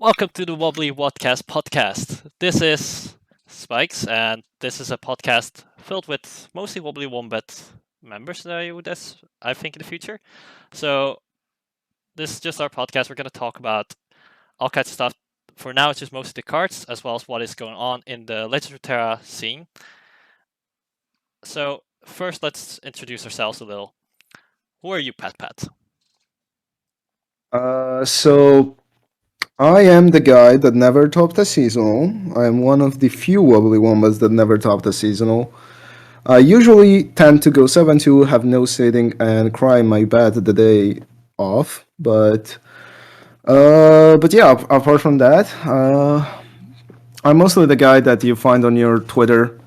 Welcome to the Wobbly Wobcast podcast. This is Spikes, and this is a podcast filled with mostly Wobbly Wombat members that I think in the future. So this is just our podcast. We're going to talk about all kinds of stuff. For now, it's just mostly the cards, as well as what is going on in the Legend of Runeterra scene. So first, let's introduce ourselves a little. Who are you, Pat Pat? So I am the guy that never topped a seasonal. I am one of the few Wobbly Wombats that never topped a seasonal. I usually tend to go 7-2, have no sitting, and cry my bed the day off. But yeah, apart from that, I'm mostly the guy that you find on your Twitter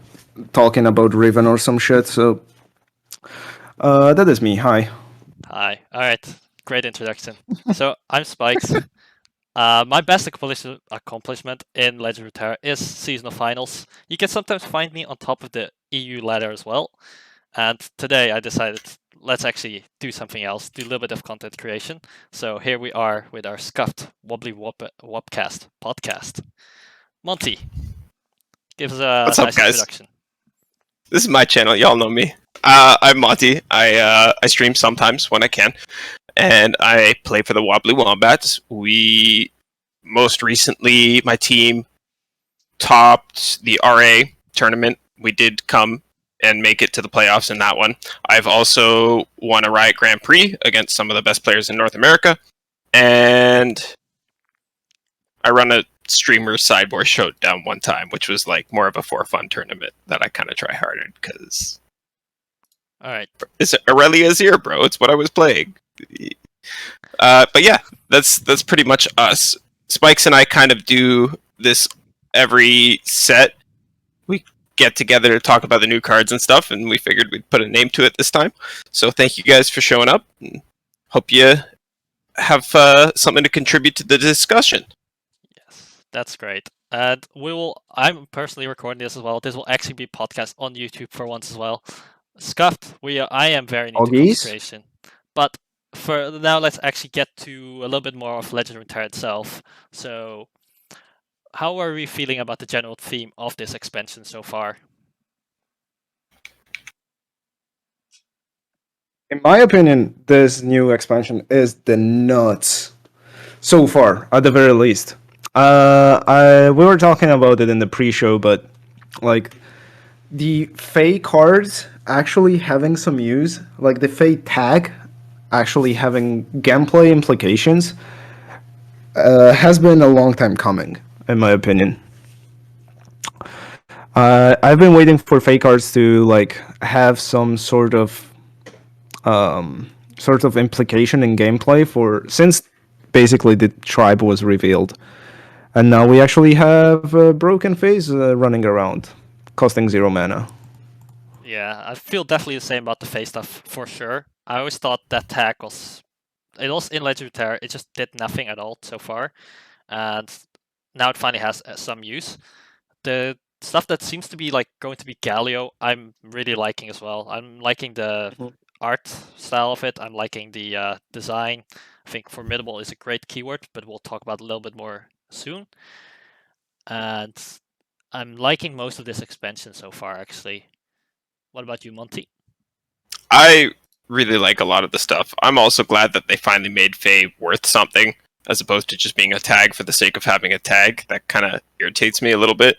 talking about Riven or some shit. So that is me. Hi. Hi. All right. Great introduction. So I'm Spikes. My best accomplishment in Legend of Runeterra is seasonal finals. You can sometimes find me on top of the EU ladder as well. And today I decided let's actually do something else, do a little bit of content creation. So here we are with our scuffed Wobbly Wobcast podcast. Monty, give us a What's up, nice guys? introduction. This is my channel. Y'all know me. I'm Monty. I stream sometimes when I can, and I play for the Wobbly Wombats. We most recently, my team topped the RA tournament. We did come and make it to the playoffs in that one. I've also won a Riot Grand Prix against some of the best players in North America, and I run a streamer sideboard showdown one time, which was like more of a for fun tournament that I kind of try harder because All right. it's Aurelia's here, bro. It's what I was playing. But yeah, that's pretty much us. Spikes and I kind of do this every set. We get together to talk about the new cards and stuff, and we figured we'd put a name to it this time. So thank you guys for showing up. And hope you have something to contribute to the discussion. Yes, that's great. And I'm personally recording this as well. This will actually be podcast on YouTube for once as well. Scuffed, I am very new to content Oggies? creation. But for now, let's actually get to a little bit more of Legend of Runeterra itself. So, how are we feeling about the general theme of this expansion so far? In my opinion, this new expansion is the nuts. So far, at the very least. We were talking about it in the pre-show, but like the Fey cards actually having some use, like the Fey tag actually having gameplay implications, has been a long time coming, in my opinion. I've been waiting for Fey cards to like have some sort of implication in gameplay for since basically the tribe was revealed. And now we actually have a broken phase running around, costing 0 mana. Yeah, I feel definitely the same about the face stuff for sure. I always thought that tag was in Legend of Runeterra. It just did nothing at all so far, and now it finally has some use. The stuff that seems to be like going to be Galio, I'm really liking as well. I'm liking the art style of it. I'm liking the design. I think formidable is a great keyword, but we'll talk about it a little bit more soon. And I'm liking most of this expansion so far, actually. What about you, Monty? I really like a lot of the stuff. I'm also glad that they finally made Faye worth something, as opposed to just being a tag for the sake of having a tag. That kind of irritates me a little bit.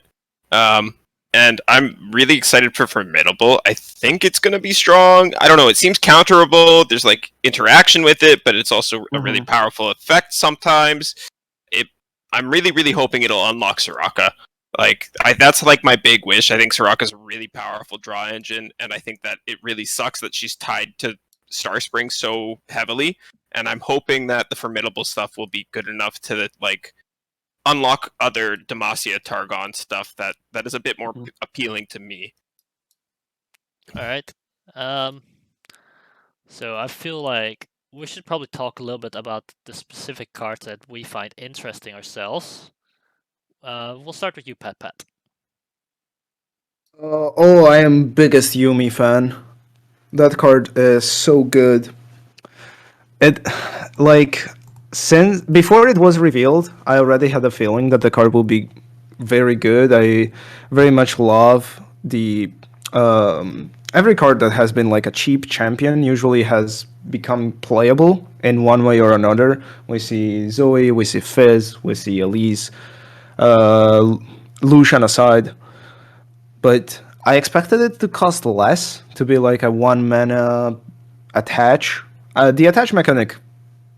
And I'm really excited for Formidable. I think it's going to be strong. I don't know. It seems counterable. There's like interaction with it, but it's also a really powerful effect sometimes. I'm really, really hoping it'll unlock Soraka. That's like my big wish. I think Soraka's a really powerful draw engine, and I think that it really sucks that she's tied to Starspring so heavily. And I'm hoping that the Formidable stuff will be good enough to like unlock other Demacia Targon stuff that is a bit more appealing to me. All right. So I feel like we should probably talk a little bit about the specific cards that we find interesting ourselves. We'll start with you, Pat Pat. I am biggest Yumi fan. That card is so good. It like since before it was revealed, I already had a feeling that the card will be very good. I very much love the every card that has been like a cheap champion usually has become playable in one way or another. We see Zoe, we see Fizz, we see Elise, uh, Lucian aside, but I expected it to cost less, to be like a 1 mana attach. The attach mechanic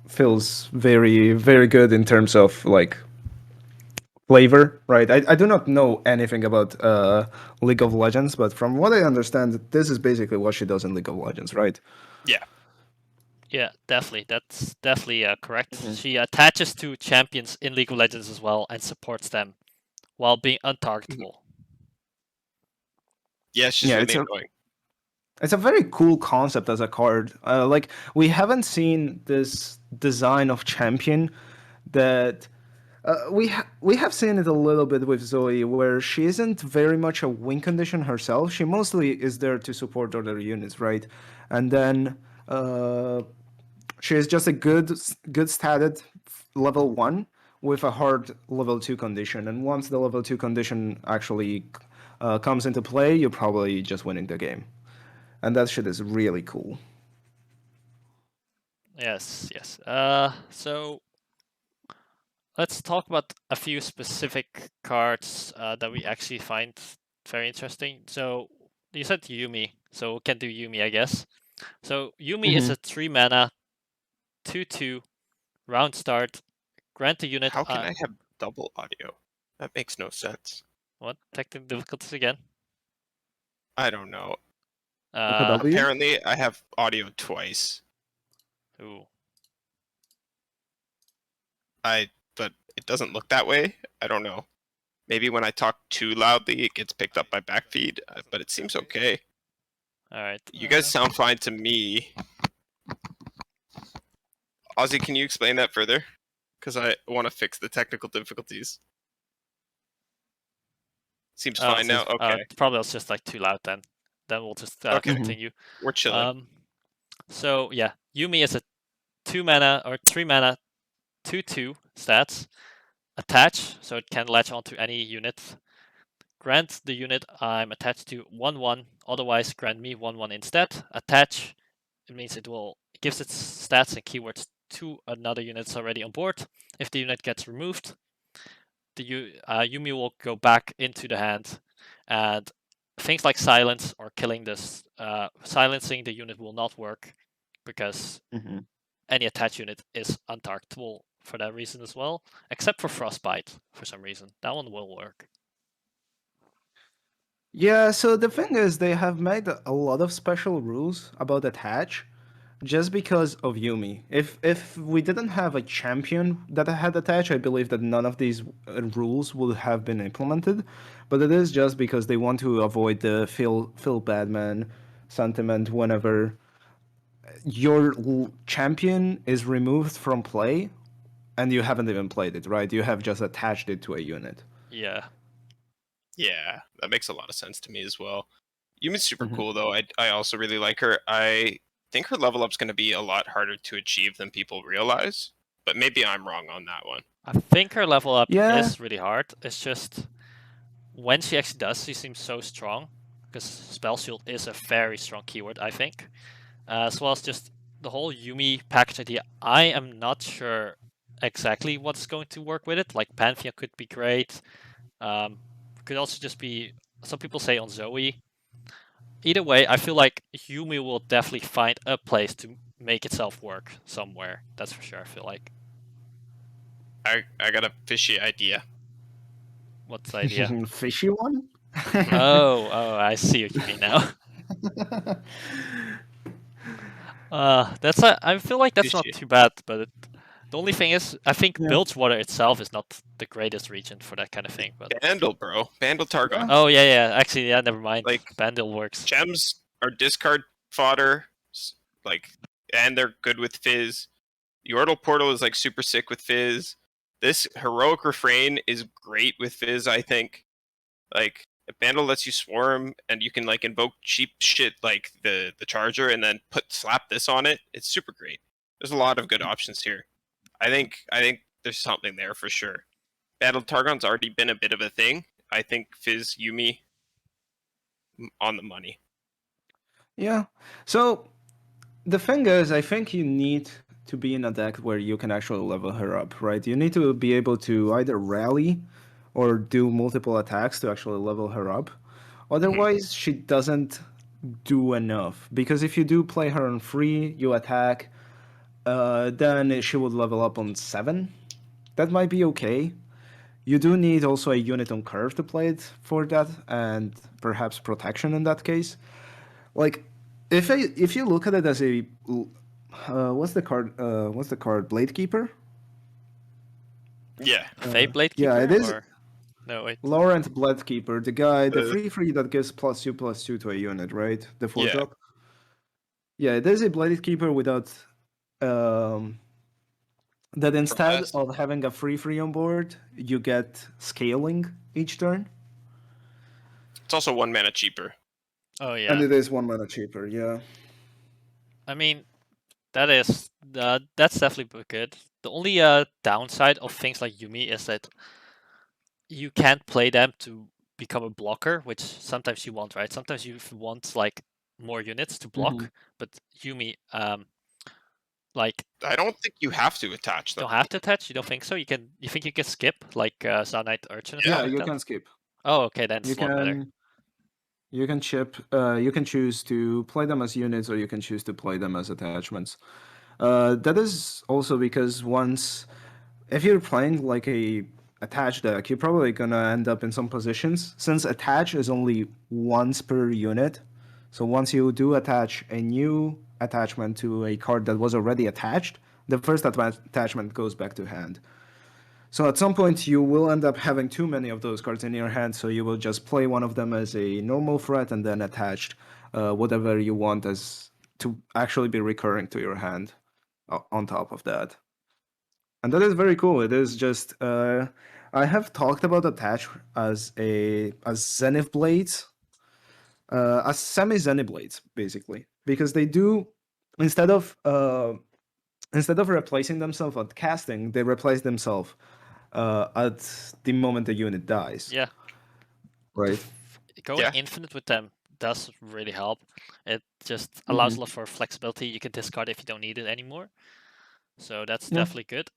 feels very, very good in terms of like flavor, right? I do not know anything about League of Legends, but from what I understand, this is basically what she does in League of Legends, right? Yeah. Yeah, definitely. That's definitely correct. She attaches to champions in League of Legends as well and supports them while being untargetable. Yeah, she's Yeah, really annoying. it's a very cool concept as a card. Like we haven't seen this design of champion that we have seen it a little bit with Zoe, where she isn't very much a win condition herself. She mostly is there to support other units, right? And then she is just a good statted level 1 with a hard level 2 condition. And once the level 2 condition actually comes into play, you're probably just winning the game. And that shit is really cool. Yes, yes. So let's talk about a few specific cards that we actually find very interesting. So you said Yumi, so we can do Yumi, I guess. So Yumi is a 3 mana, 2/2 round start. Grant a unit. How can I have double audio? That makes no sense. What technical difficulties again? I don't know. With a W? Apparently, I have audio twice. Ooh. But it doesn't look that way. I don't know. Maybe when I talk too loudly, it gets picked up by backfeed. But it seems okay. All right. You guys sound fine to me. Ozzy, can you explain that further? Because I want to fix the technical difficulties. Seems fine now. Okay. Probably it's just like too loud then. Then we'll just Okay. continue. We're chilling. So yeah, Yumi is a 2 mana or 3 mana, 2/2 stats. Attach, so it can latch onto any unit. Grant the unit I'm attached to 1/1. Otherwise, grant me 1/1 instead. Attach, it means it gives its stats and keywords to another unit that's already on board. If the unit gets removed, the Yumi will go back into the hand, and things like silence or killing this, silencing the unit will not work because any attached unit is untargetable for that reason as well, except for Frostbite for some reason. That one will work. Yeah, so the thing is, they have made a lot of special rules about attach just because of Yumi. If we didn't have a champion that had attach, I believe that none of these rules would have been implemented. But it is just because they want to avoid the feel bad man sentiment whenever your champion is removed from play and you haven't even played it, right? You have just attached it to a unit. Yeah. Yeah, that makes a lot of sense to me as well. Yumi's super cool though. I also really like her. I think her level up's going to be a lot harder to achieve than people realize, but maybe I'm wrong on that one. I think her level up Yeah. is really hard. It's just when she actually does, she seems so strong because Spell Shield is a very strong keyword, I think. As well as just the whole Yumi package idea. I am not sure exactly what's going to work with it. Like Pantheon could be great. Could also just be, some people say on Zoe. Either way, I feel like Yumi will definitely find a place to make itself work somewhere. That's for sure, I feel like. I got a fishy idea. What's the idea? Fishy one? oh, I see what you mean now. I feel like that's not Fishy. too bad, but the only thing is, I think Bilgewater itself is not the greatest region for that kind of thing. But Bandle, bro. Bandle Targon. oh yeah, actually, yeah, never mind. Like, Bandle works. Gems are discard fodder, like, and they're good with Fizz. Yordle Portal is like super sick with Fizz. This Heroic Refrain is great with Fizz, I think. Like, Bandle lets you swarm, and you can like invoke cheap shit like the Charger, and then slap this on it. It's super great. There's a lot of good options here. I think there's something there for sure. Battle Targon's already been a bit of a thing. I think Fizz Yumi on the money. Yeah. So the thing is, I think you need to be in a deck where you can actually level her up, right? You need to be able to either rally or do multiple attacks to actually level her up. Otherwise, she doesn't do enough. Because if you do play her on free, you attack, then she would level up on 7. That might be okay. You do need also a unit on curve to play it for that, and perhaps protection in that case. Like, if you look at it as a what's the card? What's the card? Blade Keeper. Yeah. Fey Blade Yeah, Keeper it is. or no wait. Laurent Blade Keeper, the guy, the Uh, free that gives +2/+2 to a unit, right? The 4 Yeah. drop. Yeah, it is a Blade Keeper without um that instead Frost. of having a free on board, you get scaling each turn. It's also 1 mana cheaper. Oh And yeah. it is 1 mana cheaper, yeah. I mean, that's definitely good. The only downside of things like Yumi is that you can't play them to become a blocker, which sometimes you want, right? Sometimes you want like more units to block, but Yumi, like I don't think you have to attach you them. don't have to attach. You don't think so? You think you can skip like Knight Urchin or Yeah, something Yeah, like you that? can skip. Oh, okay, then You it's a lot better. can you can chip. You can choose to play them as units, or you can choose to play them as attachments. That is also because once, if you're playing like a attach deck, you're probably gonna end up in some positions. Since attach is only once per unit, so once you do attach a new attachment to a card that was already attached, the first attachment goes back to hand. So at some point you will end up having too many of those cards in your hand, so you will just play one of them as a normal threat and then attach whatever you want as to actually be recurring to your hand on top of that. And that is very cool. It is just I have talked about attach as Zenith blades, as semi Zenith blades basically, because they do instead of replacing themselves at casting, they replace themselves at the moment the unit dies. Yeah, Right. going Yeah. infinite with them does really help. It just allows a lot for flexibility. You can discard if you don't need it anymore. So that's Yeah. definitely good.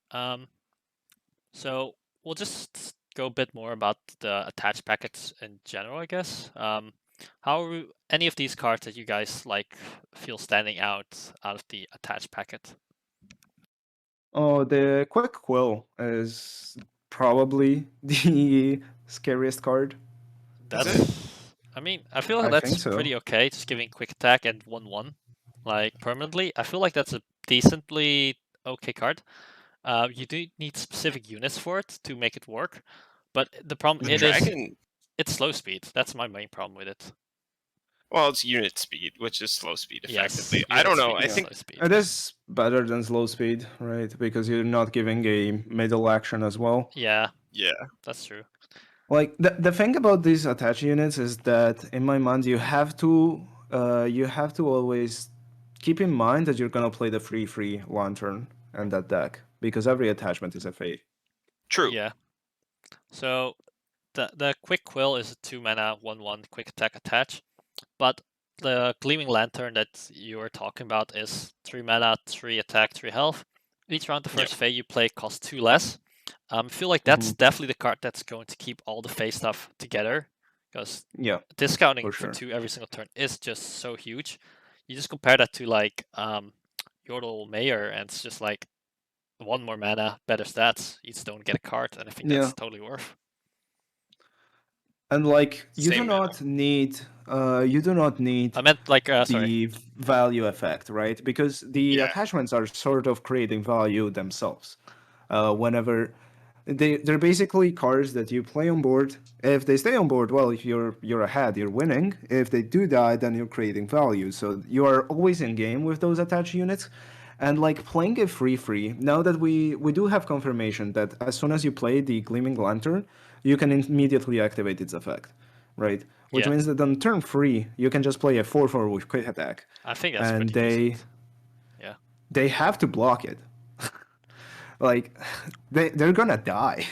So we'll just go a bit more about the attached packets in general, I guess. How are any of these cards that you guys like feel standing out of the attached packet? Oh, the Quick Quill is probably the scariest card. Is That's, it? I mean, I feel I that's think so. pretty okay. Just giving quick attack and 1/1, like permanently. I feel like that's a decently okay card. You do need specific units for it to make it work, but the problem The it is dragon. it's slow speed. That's my main problem with it. Well, it's unit speed, which is slow speed Yes, effectively. I unit don't know. speed I is think slow speed. It is better than slow speed, right? Because you're not giving a middle action as well. Yeah, yeah. that's true. Like the thing about these attach units is that in my mind you have to always keep in mind that you're gonna play the free lantern and that deck because every attachment is a fate. True. Yeah. So the quick quill is a 2 mana 1/1 quick attack attach, but the gleaming lantern that you were talking about is 3 mana, 3 attack, 3 health. Each round the first phase you play costs 2 less. I feel like that's definitely the card that's going to keep all the phase stuff together, because Yeah, discounting for for sure. 2 every single turn is just so huge. You just compare that to like Yordle Mayor, and it's just like 1 more mana, better stats. You just don't get a card, and I think Yeah. that's totally worth. And like you do Same not need you do not need I meant like sorry. the value effect, right? Because the Yeah. attachments are sort of creating value themselves. Whenever they're basically cards that you play on board. If they stay on board, well, if you're ahead, you're winning. If they do die, then you're creating value. So you are always in game with those attached units. And like playing a free, now that we do have confirmation that as soon as you play the Gleaming Lantern, you can immediately activate its effect, right? Which Yeah, means that on turn 3, you can just play a 4/4 with quick attack. I think that's And pretty decent. Yeah. they have to block it. like they're gonna die.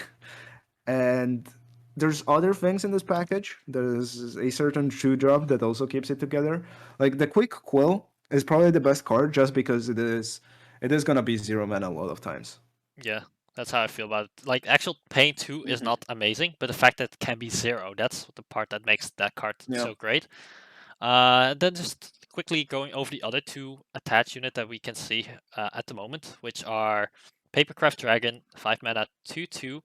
And there's other things in this package. There's a certain true drop that also keeps it together. Like the quick quill is probably the best card just because it is gonna be 0 mana a lot of times. Yeah, that's how I feel about it. Like actual pain 2 is not amazing, but the fact that it can be 0, that's the part that makes that card Yeah. so great. Then just quickly going over the other 2 attach unit that we can see at the moment, which are Papercraft Dragon, 5 mana, 2/2,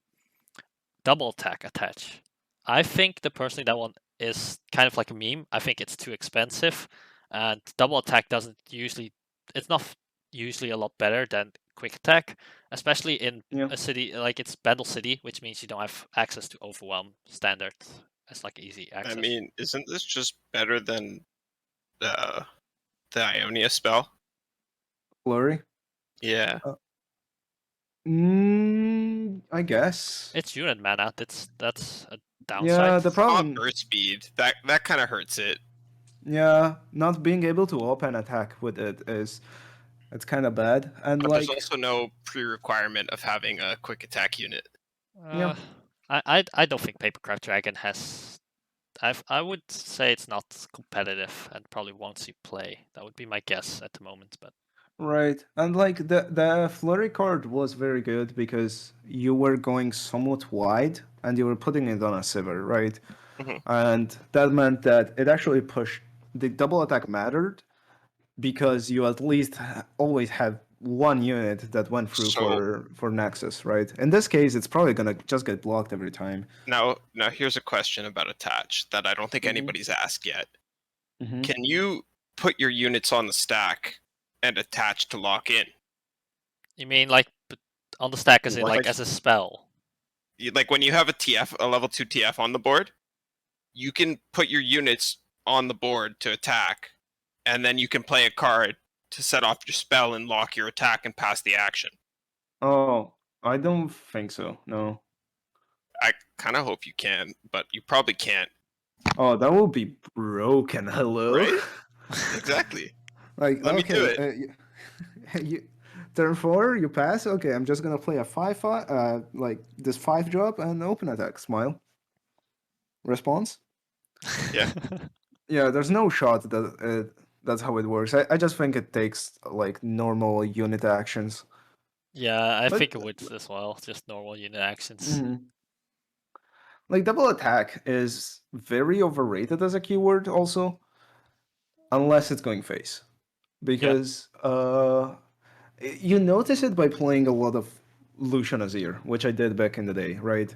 double attack attach. I think that personally that one is kind of like a meme. I think it's too expensive, and double attack doesn't usually. It's not usually a lot better than quick attack, especially in Yeah. a city like it's Battle City, which means you don't have access to Overwhelm standard. It's like easy access. I mean, isn't this just better than the Ionia spell? Flurry. Yeah. I guess. It's unit mana. That's a downside. Yeah, the Not problem. burst speed. That kind of hurts it. Yeah, not being able to open attack with it's kind of bad. And But like, there's also no pre-requirement of having a quick attack unit. Yeah. I don't think Papercraft Dragon has. I would say it's not competitive and probably won't see play. That would be my guess at the moment. But right, and like the flurry card was very good because you were going somewhat wide and you were putting it on a Sivir, right? Mhm. And that meant that it actually pushed the double attack mattered because you at least always had one unit that went through So- for Nexus, right? In this case, it's probably gonna just get blocked every time. Now here's a question about attach that I don't think Mhm. anybody's asked yet. Mhm. Can you put your units on the stack and attach to lock in? you mean like on the stack, as in like Like- as a spell? Like when you have a level 2 TF on the board, you can put your units on the board to attack, and then you can play a card to set off your spell and lock your attack and pass the action. Oh, I don't think so. No. I kind of hope you can, but you probably can't. Oh, that will be broken. Hello. Right? Exactly. Like, Let me do okay, you, turn 4, you pass. Okay, I'm just gonna play a 5/5, like this 5 drop and open attack. Smile. Response. Yeah. Yeah, there's no shot that that's how it works. I just think it takes like normal unit actions. Yeah, I But- think it would as well. Just normal unit actions. Mhm. Like double attack is very overrated as a keyword, also, unless it's going face, because you notice it by playing a lot of Lucian Azir, which I did back in the day, right?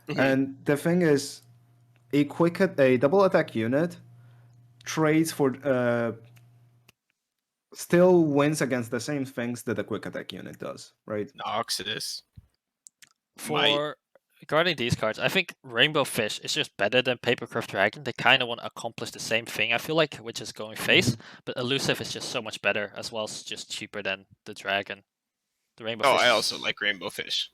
Mhm. And the thing is, a double attack unit trades for still wins against the same things that a quick attack unit does, right? Noxus. For regarding these cards, I think Rainbow Fish is just better than Papercraft Dragon. They kind of want to accomplish the same thing, I feel like, which is going face. But Elusive is just so much better, as well as just cheaper than the Dragon. The Rainbow Oh, Fish. I also like Rainbow Fish.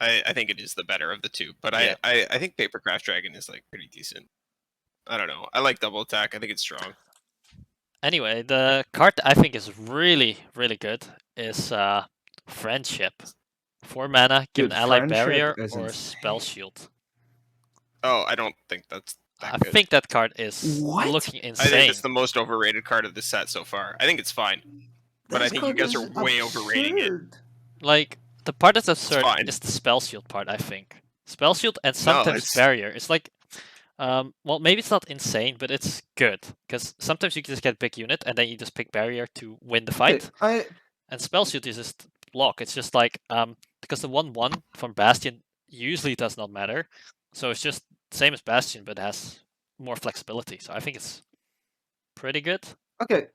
I think it is the better of the two, but Yeah. I think Papercraft Dragon is like pretty decent. I don't know. I like double attack. I think it's strong. Anyway, the card that I think is really, really good is Friendship. 4 mana, give Dude, an ally Friendship barrier is or insane. spell shield. Oh, I don't think that's that I good. think that card is What? looking I insane. think it's the most overrated card of the set so far. I think it's fine. But I This think you card guys is are way overrating it. absurd. Like, the part that's absurd fine. is the spell shield part, I think. Spell shield and sometimes it's- barrier. It's like, well, maybe it's not insane, but it's good. Because sometimes you can just get a big unit and then you just pick barrier to win the fight. Okay, And spell shield is just block. It's just like, because the 1/1 from Bastion usually does not matter. So it's just same as Bastion, but has more flexibility. So I think it's pretty good. okay.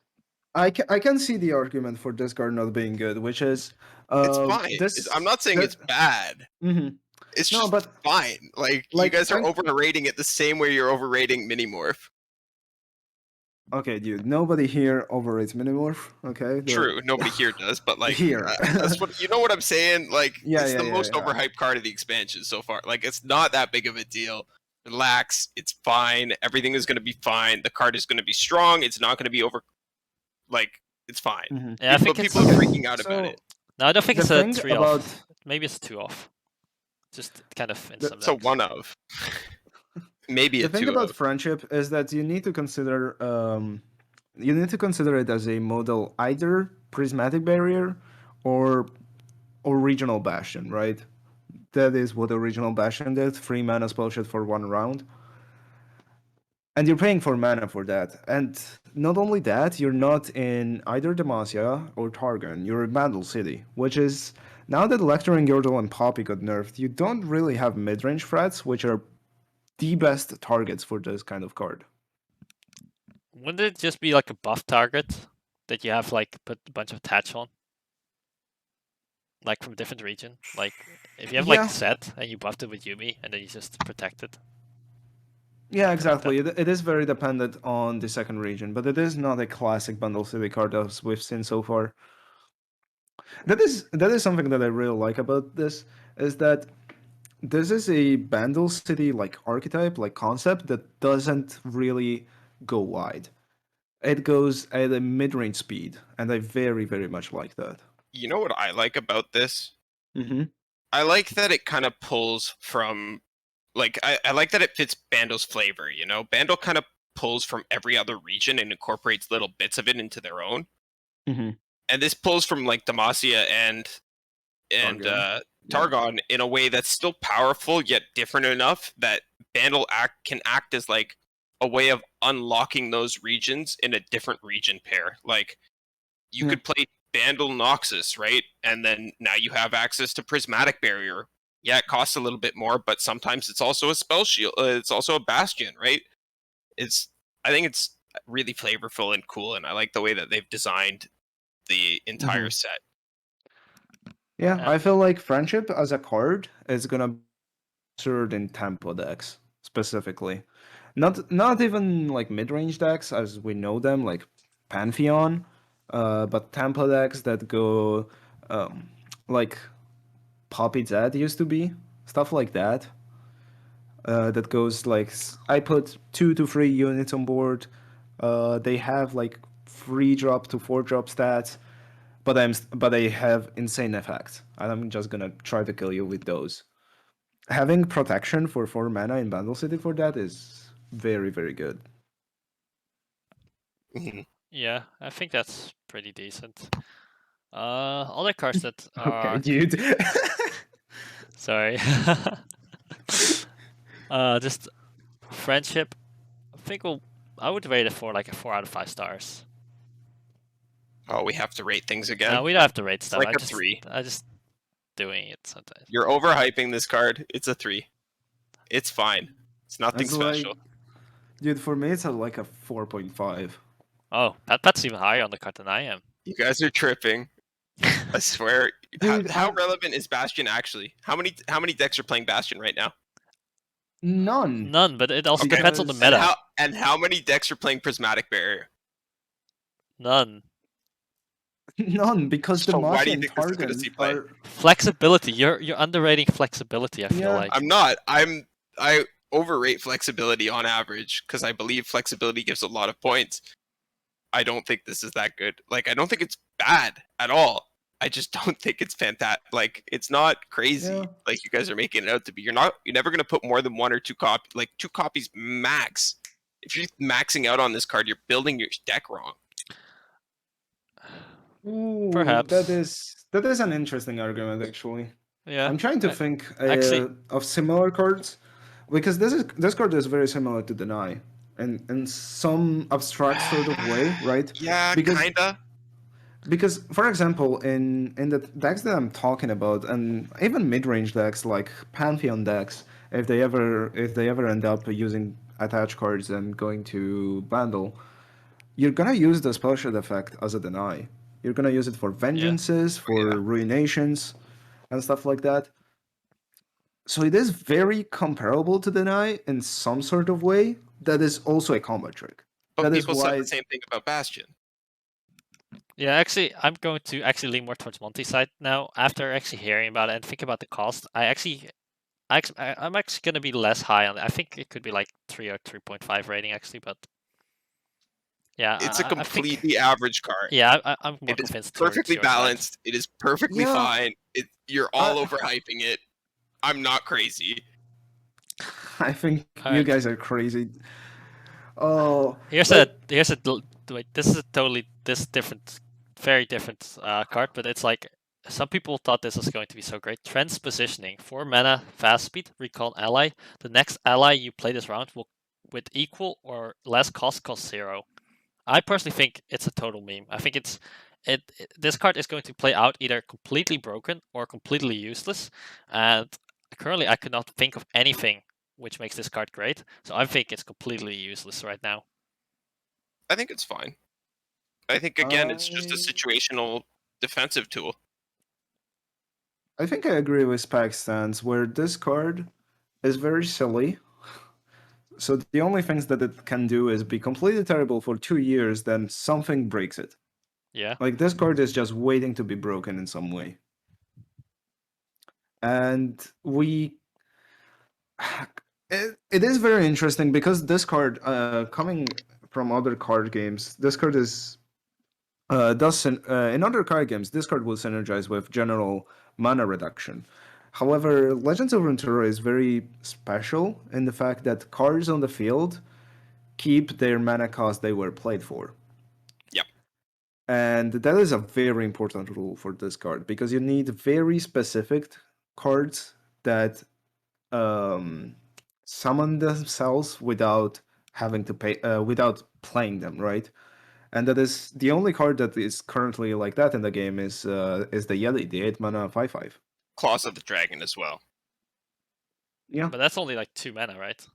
I can see the argument for this card not being good, which is It's fine. I'm not saying it's bad. Mhm. It's No, just but- fine. Like you like, guys are I'm- overrating it the same way you're overrating Minimorph. Okay, dude. Nobody here overrates Minimorph. Okay. True, nobody here does, but like Here. that's what you know what I'm saying. Like Yeah, it's yeah, the yeah, most yeah. overhyped card of the expansion so far. Like it's not that big of a deal. Relax, it's fine. Everything is going to be fine. The card is going to be strong. It's not going to be over. Like it's fine. Mhm. Yeah, I But think people it's. are freaking out about So, it. No, I don't think the it's a thing 3 about off. maybe it's 2 off. Just kind of in some It's a decks. 1 of. Maybe The a thing 2 about of. friendship is that you need to consider it as a model either prismatic barrier or original bastion, right? That is what original bastion did: 3 mana spell shot for 1 round. And you're paying for mana for that. And not only that, you're not in either Demacia or Targon. You're in Vandal City, which is, now that Lectering Yordle and Poppy got nerfed, you don't really have mid-range threats, which are the best targets for this kind of card. Wouldn't it just be like a buff target that you have like put a bunch of attach on? Like from a different region? Like if you have like Yeah. set and you buffed it with Yumi and then you just protect it. Yeah, Something like exactly. It is very dependent on the second region, but it is not a classic Bundle City card as we've seen so far. That is something that I really like about this, is that this is a Bundle City like archetype, like concept that doesn't really go wide. It goes at a mid-range speed, and I very, very much like that. You know what I like about this? Mm-hmm. I like that it kind of pulls from, like, I like that it fits Bandle's flavor, you know? Bandle kind of pulls from every other region and incorporates little bits of it into their own. Mm-hmm. And this pulls from, like, Demacia and Targon. Yeah. Targon in a way that's still powerful, yet different enough that Bandle can act as, like, a way of unlocking those regions in a different region pair. Like, you Yeah. could play Bandle Noxus, right? And then now you have access to Prismatic Barrier. Yeah, it costs a little bit more, but sometimes it's also a spell shield. It's also a Bastion, right? I think it's really flavorful and cool, and I like the way that they've designed the entire set. Yeah, I feel like Friendship as a card is gonna be absurd in tempo decks specifically. Not even like mid-range decks as we know them, like Pantheon, but tempo decks that go like Poppy Zed used to be, stuff like that. That goes like I put 2 to 3 units on board. They have like 3 drop to 4 drop stats, but they have insane effects, and I'm just gonna try to kill you with those. Having protection for 4 mana in Bundle City for that is very, very good. Mhm. Yeah, I think that's pretty decent. Other cards that Okay, are dude. sorry. Just friendship. I would rate it for like a 4 out of 5 stars. Oh, we have to rate things again. No, we don't have to rate It's stuff. like a 3. I just doing it sometimes. You're overhyping this card. It's a 3. It's fine. It's nothing That's like, special. dude, for me it's like a 4.5. Oh, that's even higher on the card than I am. You guys are tripping. I swear. Dude, how relevant is Bastion actually? How many decks are playing Bastion right now? None. None, but it also Okay. depends on the Because- meta. And how many decks are playing Prismatic Barrier? None. None, because the So why do Demacia you and think this is gonna see Targon play? are. Flexibility. You're underrating flexibility, I feel Yeah. like. I'm not. I overrate flexibility on average because I believe flexibility gives a lot of points. I don't think this is that good. Like, I don't think it's bad at all. I just don't think it's fantastic. Like, it's not crazy. Yeah. Like you guys are making it out to be. You're never gonna put more than 1 or 2 copies. Like 2 copies max. If you're maxing out on this card, you're building your deck wrong. Ooh, Perhaps. that is an interesting argument actually. Yeah. I'm trying to think actually- of similar cards, because this card is very similar to Deny, in some abstract sort of way, right? Yeah, Because- kinda. Because, for example, in the decks that I'm talking about, and even mid-range decks like Pantheon decks, if they ever end up using attach cards and going to Bundle, you're gonna use the spell shot effect as a deny. You're gonna use it for vengeances, for ruinations, and stuff like that. So it is very comparable to deny in some sort of way. That is also a combo trick. But That is people said why- the same thing about Bastion. Yeah, actually, I'm going to actually lean more towards Monty's side now. After actually hearing about it and thinking about the cost, I'm actually going to be less high on it. I think it could be like 3 or 3.5 rating actually, but Yeah, It's a I think. completely average card. Yeah, I'm more It is convinced towards perfectly your side. balanced. It is perfectly Yeah. fine. You're all overhyping it. I'm not crazy. I think All you right. guys are crazy. Oh, Here's like, wait, this is a totally different, very different card, but it's like some people thought this was going to be so great. Transpositioning, 4 mana, fast speed, recall ally. The next ally you play this round will with equal or less cost 0. I personally think it's a total meme. I think this card is going to play out either completely broken or completely useless, and currently I could not think of anything which makes this card great. So I think it's completely useless right now. I think it's fine. I think again, it's just a situational defensive tool. I think I agree with Spag's stance, where this card is very silly. So the only things that it can do is be completely terrible for 2 years, then something breaks it. Yeah. Like this card is just waiting to be broken in some way. And it is very interesting because this card, coming from other card games, this card is in other card games, this card will synergize with general mana reduction. However, Legends of Runeterra is very special in the fact that cards on the field keep their mana cost they were played for. Yep. And that is a very important rule for this card because you need very specific cards that summon themselves without having to pay, without playing them, right? And that is the only card that is currently like that in the game is the Yeti, the 8 mana 5/5. Claws of the Dragon as well. Yeah, But that's only like 2 mana, right?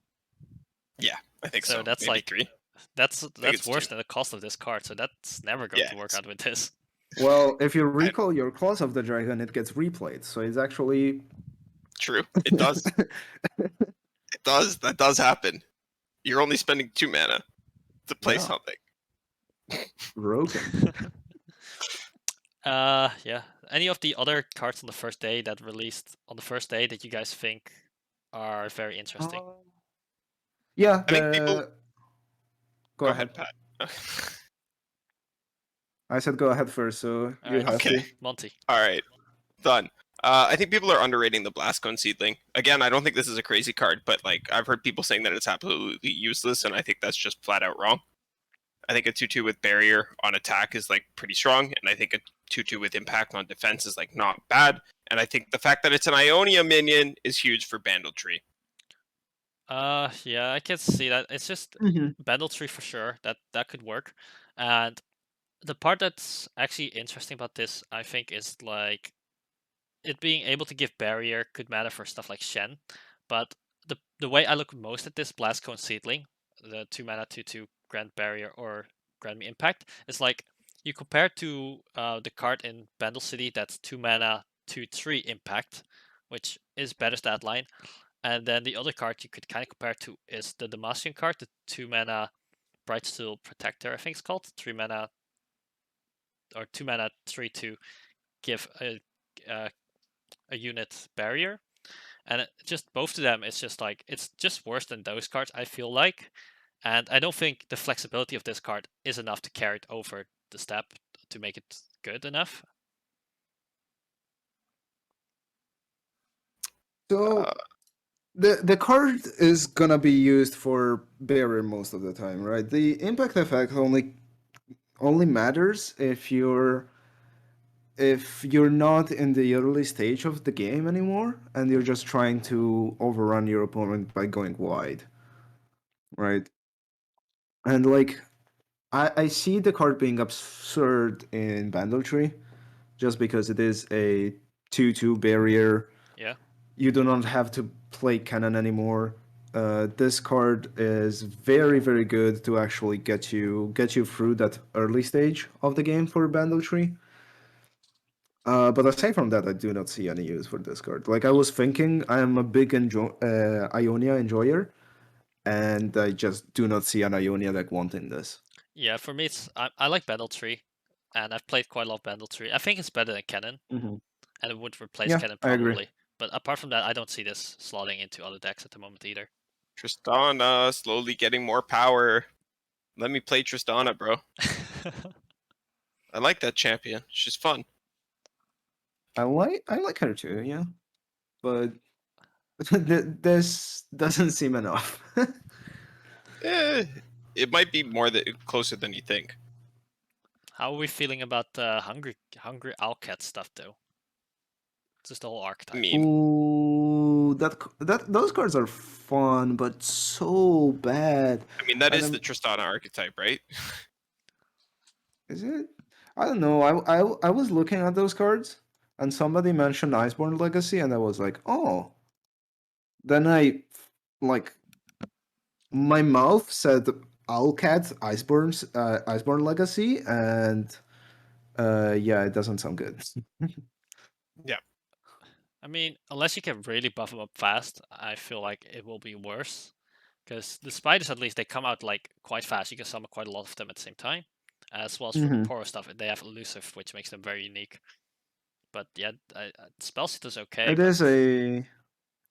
Yeah, I think so. That's Maybe like 3. that's it's worse 2. than the cost of this card. So that's never going Yeah, to work it's- out with this. well, if you recall your Claws of the Dragon, it gets replayed, so it's actually True. It does. It does. That does happen. You're only spending 2 mana to play Yeah. something. broken. Yeah. Any of the other cards on the first day that released on the first day that you guys think are very interesting? Yeah, I think people. Go ahead. Pat. I said go ahead first, so you Alright, have Okay. to. Monty. All right, done. I think people are underrating the Blastcone Seedling. Again, I don't think this is a crazy card, but like I've heard people saying that it's absolutely useless, and I think that's just flat out wrong. I think a 2/2 with barrier on attack is like pretty strong, and I think a 2/2 with impact on defense is like not bad. And I think the fact that it's an Ionia minion is huge for Bandletree. Yeah, I can see that. It's just Bandletree for sure. That could work. And the part that's actually interesting about this, I think, is like it being able to give barrier could matter for stuff like Shen, but the way I look most at this Blastcone Seedling, the 2 mana 2/2 grant barrier or grant me impact, is like you compare to the card in Bandle City that's 2 mana 2/3 impact, which is better stat line, and then the other card you could kind of compare to is the Demacian card, the 2 mana Bright Steel Protector, I think it's called, 3 mana or 2 mana 3/2 give a unit barrier, and just both of them, it's just like it's just worse than those cards, I feel like, and I don't think the flexibility of this card is enough to carry it over the step to make it good enough. So the card is gonna be used for barrier most of the time, right? The impact effect only matters if you're not in the early stage of the game anymore and you're just trying to overrun your opponent by going wide, right? And like I see the card being absurd in Bandletree just because it is a 2/2 barrier. Yeah. You do not have to play cannon anymore. This card is very, very good to actually get you through that early stage of the game for Bandletree. But aside from that, I do not see any use for this card. Like I was thinking, I am a big Ionia enjoyer, and I just do not see an Ionia deck wanting this. Yeah, for me, I like Bandletree, and I've played quite a lot of Bandletree. I think it's better than Cannon, Mm-hmm. and it would replace Yeah, Cannon I agree. probably. But apart from that, I don't see this slotting into other decks at the moment either. Tristana slowly getting more power. Let me play Tristana, bro. I like that champion. She's fun. I like her too, yeah. But this doesn't seem enough. It might be more closer than you think. How are we feeling about the hungry Owlcat stuff though? Just the whole archetype. Meme. Ooh, those cards are fun, but so bad. I mean, that And is the Tristana archetype, right? is it? I don't know. I was looking at those cards, and somebody mentioned Iceborne Legacy, and I was like, oh. Then like, my mouth said Owlcat Iceborne Legacy, and yeah, it doesn't sound good. Yeah. I mean, unless you can really buff them up fast, I feel like it will be worse. Because the spiders, at least, they come out like quite fast. You can summon quite a lot of them at the same time. As well as for the Mhm. Poro stuff, they have elusive, which makes them very unique. But yeah, Spellseeker's okay. It but is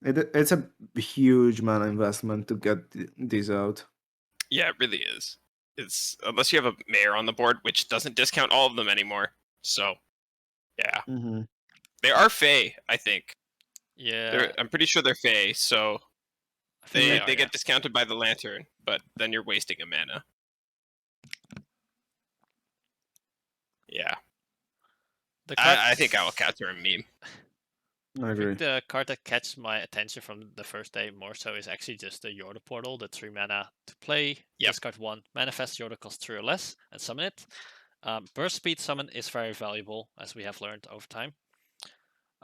it's a huge mana investment to get these out. Yeah, it really is. It's unless you have a mayor on the board, which doesn't discount all of them anymore. So, yeah, Mm-hmm. they are Fey. I think. yeah, I'm pretty sure they're Fey. So I think they are, get yeah. discounted by the lantern, but then you're wasting a mana. Yeah, The card, I think Owlcats are a meme. I I agree. think the card that catches my attention from the first day more so is actually just the Yorda Portal, the 3 mana to play, discard 1, manifest Yorda costs 3 or less, and summon it. Burst speed summon is very valuable, as we have learned over time.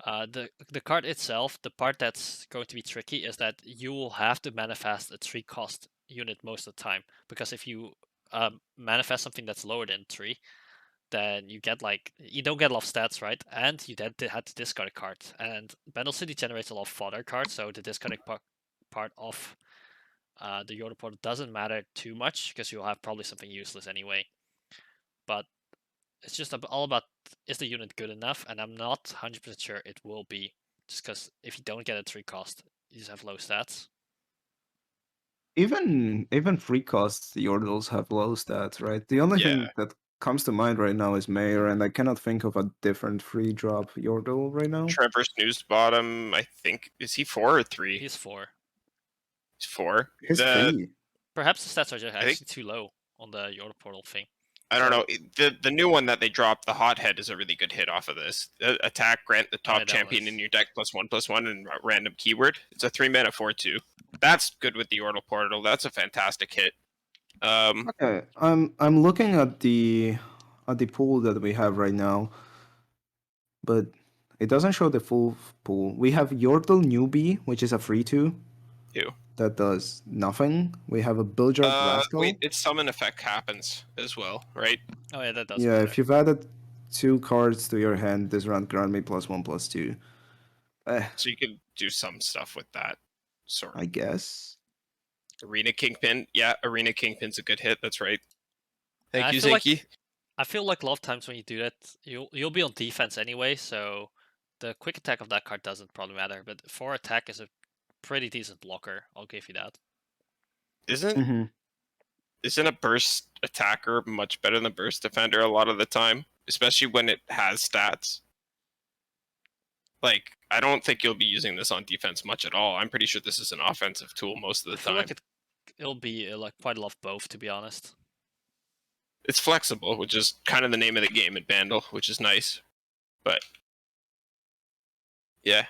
The card itself, the part that's going to be tricky is that you will have to manifest a 3 cost unit most of the time, because if you manifest something that's lower than 3, then you get you don't get a lot of stats, right? And you then had to discard a card. And Battle City generates a lot of fodder cards, so the discarding part of the Yoda portal doesn't matter too much because you'll have probably something useless anyway. But it's just all about, is the unit good enough? And I'm not 100% sure it will be, just because if you don't get a 3 cost, you just have low stats. Even free costs, the Yordles have low stats, right? The only thing that comes to mind right now is Mayor, and I cannot think of a different free drop Yordle right now. Trevor Snooze Bottom, I think, is he 4 or 3? He's 4. He's 4. He's free. Perhaps the stats are just actually too low on the Yoda portal thing. I don't know. The new one that they dropped, the Hothead, is a really good hit off of this. Attack, grant the top champion in your deck +1/+1 and random keyword. It's a 3 mana 4/2. That's good with the Yordle Portal. That's a fantastic hit. Okay, I'm looking at the pool that we have right now, but it doesn't show the full pool. We have Yordle Newbie, which is a free 2. Ew. That does nothing. We have a Bilgeard Rascal. Wait, its summon effect happens as well, right? Oh yeah, that does. Yeah, matter. if you've added 2 cards to your hand, this round grant me +1/+2. So you can do some stuff with that, sort of. I guess. Arena Kingpin, yeah, Arena Kingpin's a good hit. That's right. Thank you, feel Zinky. I feel like a lot of times when you do that, you'll be on defense anyway, so the quick attack of that card doesn't probably matter. But 4 attack is a pretty decent blocker. I'll give you that. Isn't a burst attacker much better than a burst defender a lot of the time, especially when it has stats? Like, I don't think you'll be using this on defense much at all. I'm pretty sure this is an offensive tool most of the time. Like it'll be like quite a lot of both, to be honest. It's flexible, which is kind of the name of the game at Bandle, which is nice. But yeah,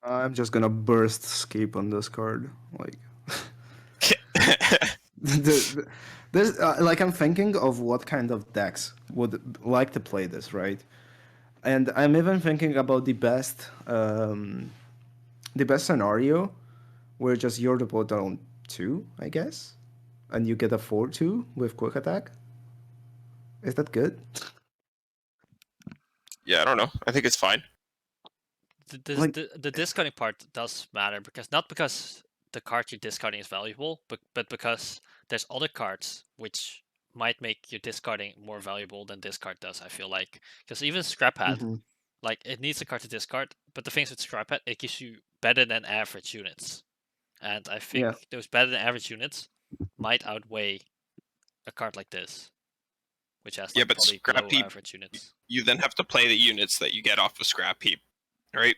I'm just gonna burst escape on this card. Like, this like, I'm thinking of what kind of decks would like to play this, right? And I'm even thinking about the best scenario, where just you're the bot down 2, I guess, and you get a 4/2 with quick attack. Is that good? Yeah, I don't know. I think it's fine. The discarding part does matter, not because the card you're discarding is valuable, but because there's other cards which might make your discarding more valuable than this card does. I feel like, because even Scraphead, like, it needs a card to discard, but the things with Scraphead, it gives you better than average units, and I think those better than average units might outweigh a card like this, which has Yeah, like but probably Scrap below Heap, average units. you then have to play the units that you get off of Scrap Heap, right?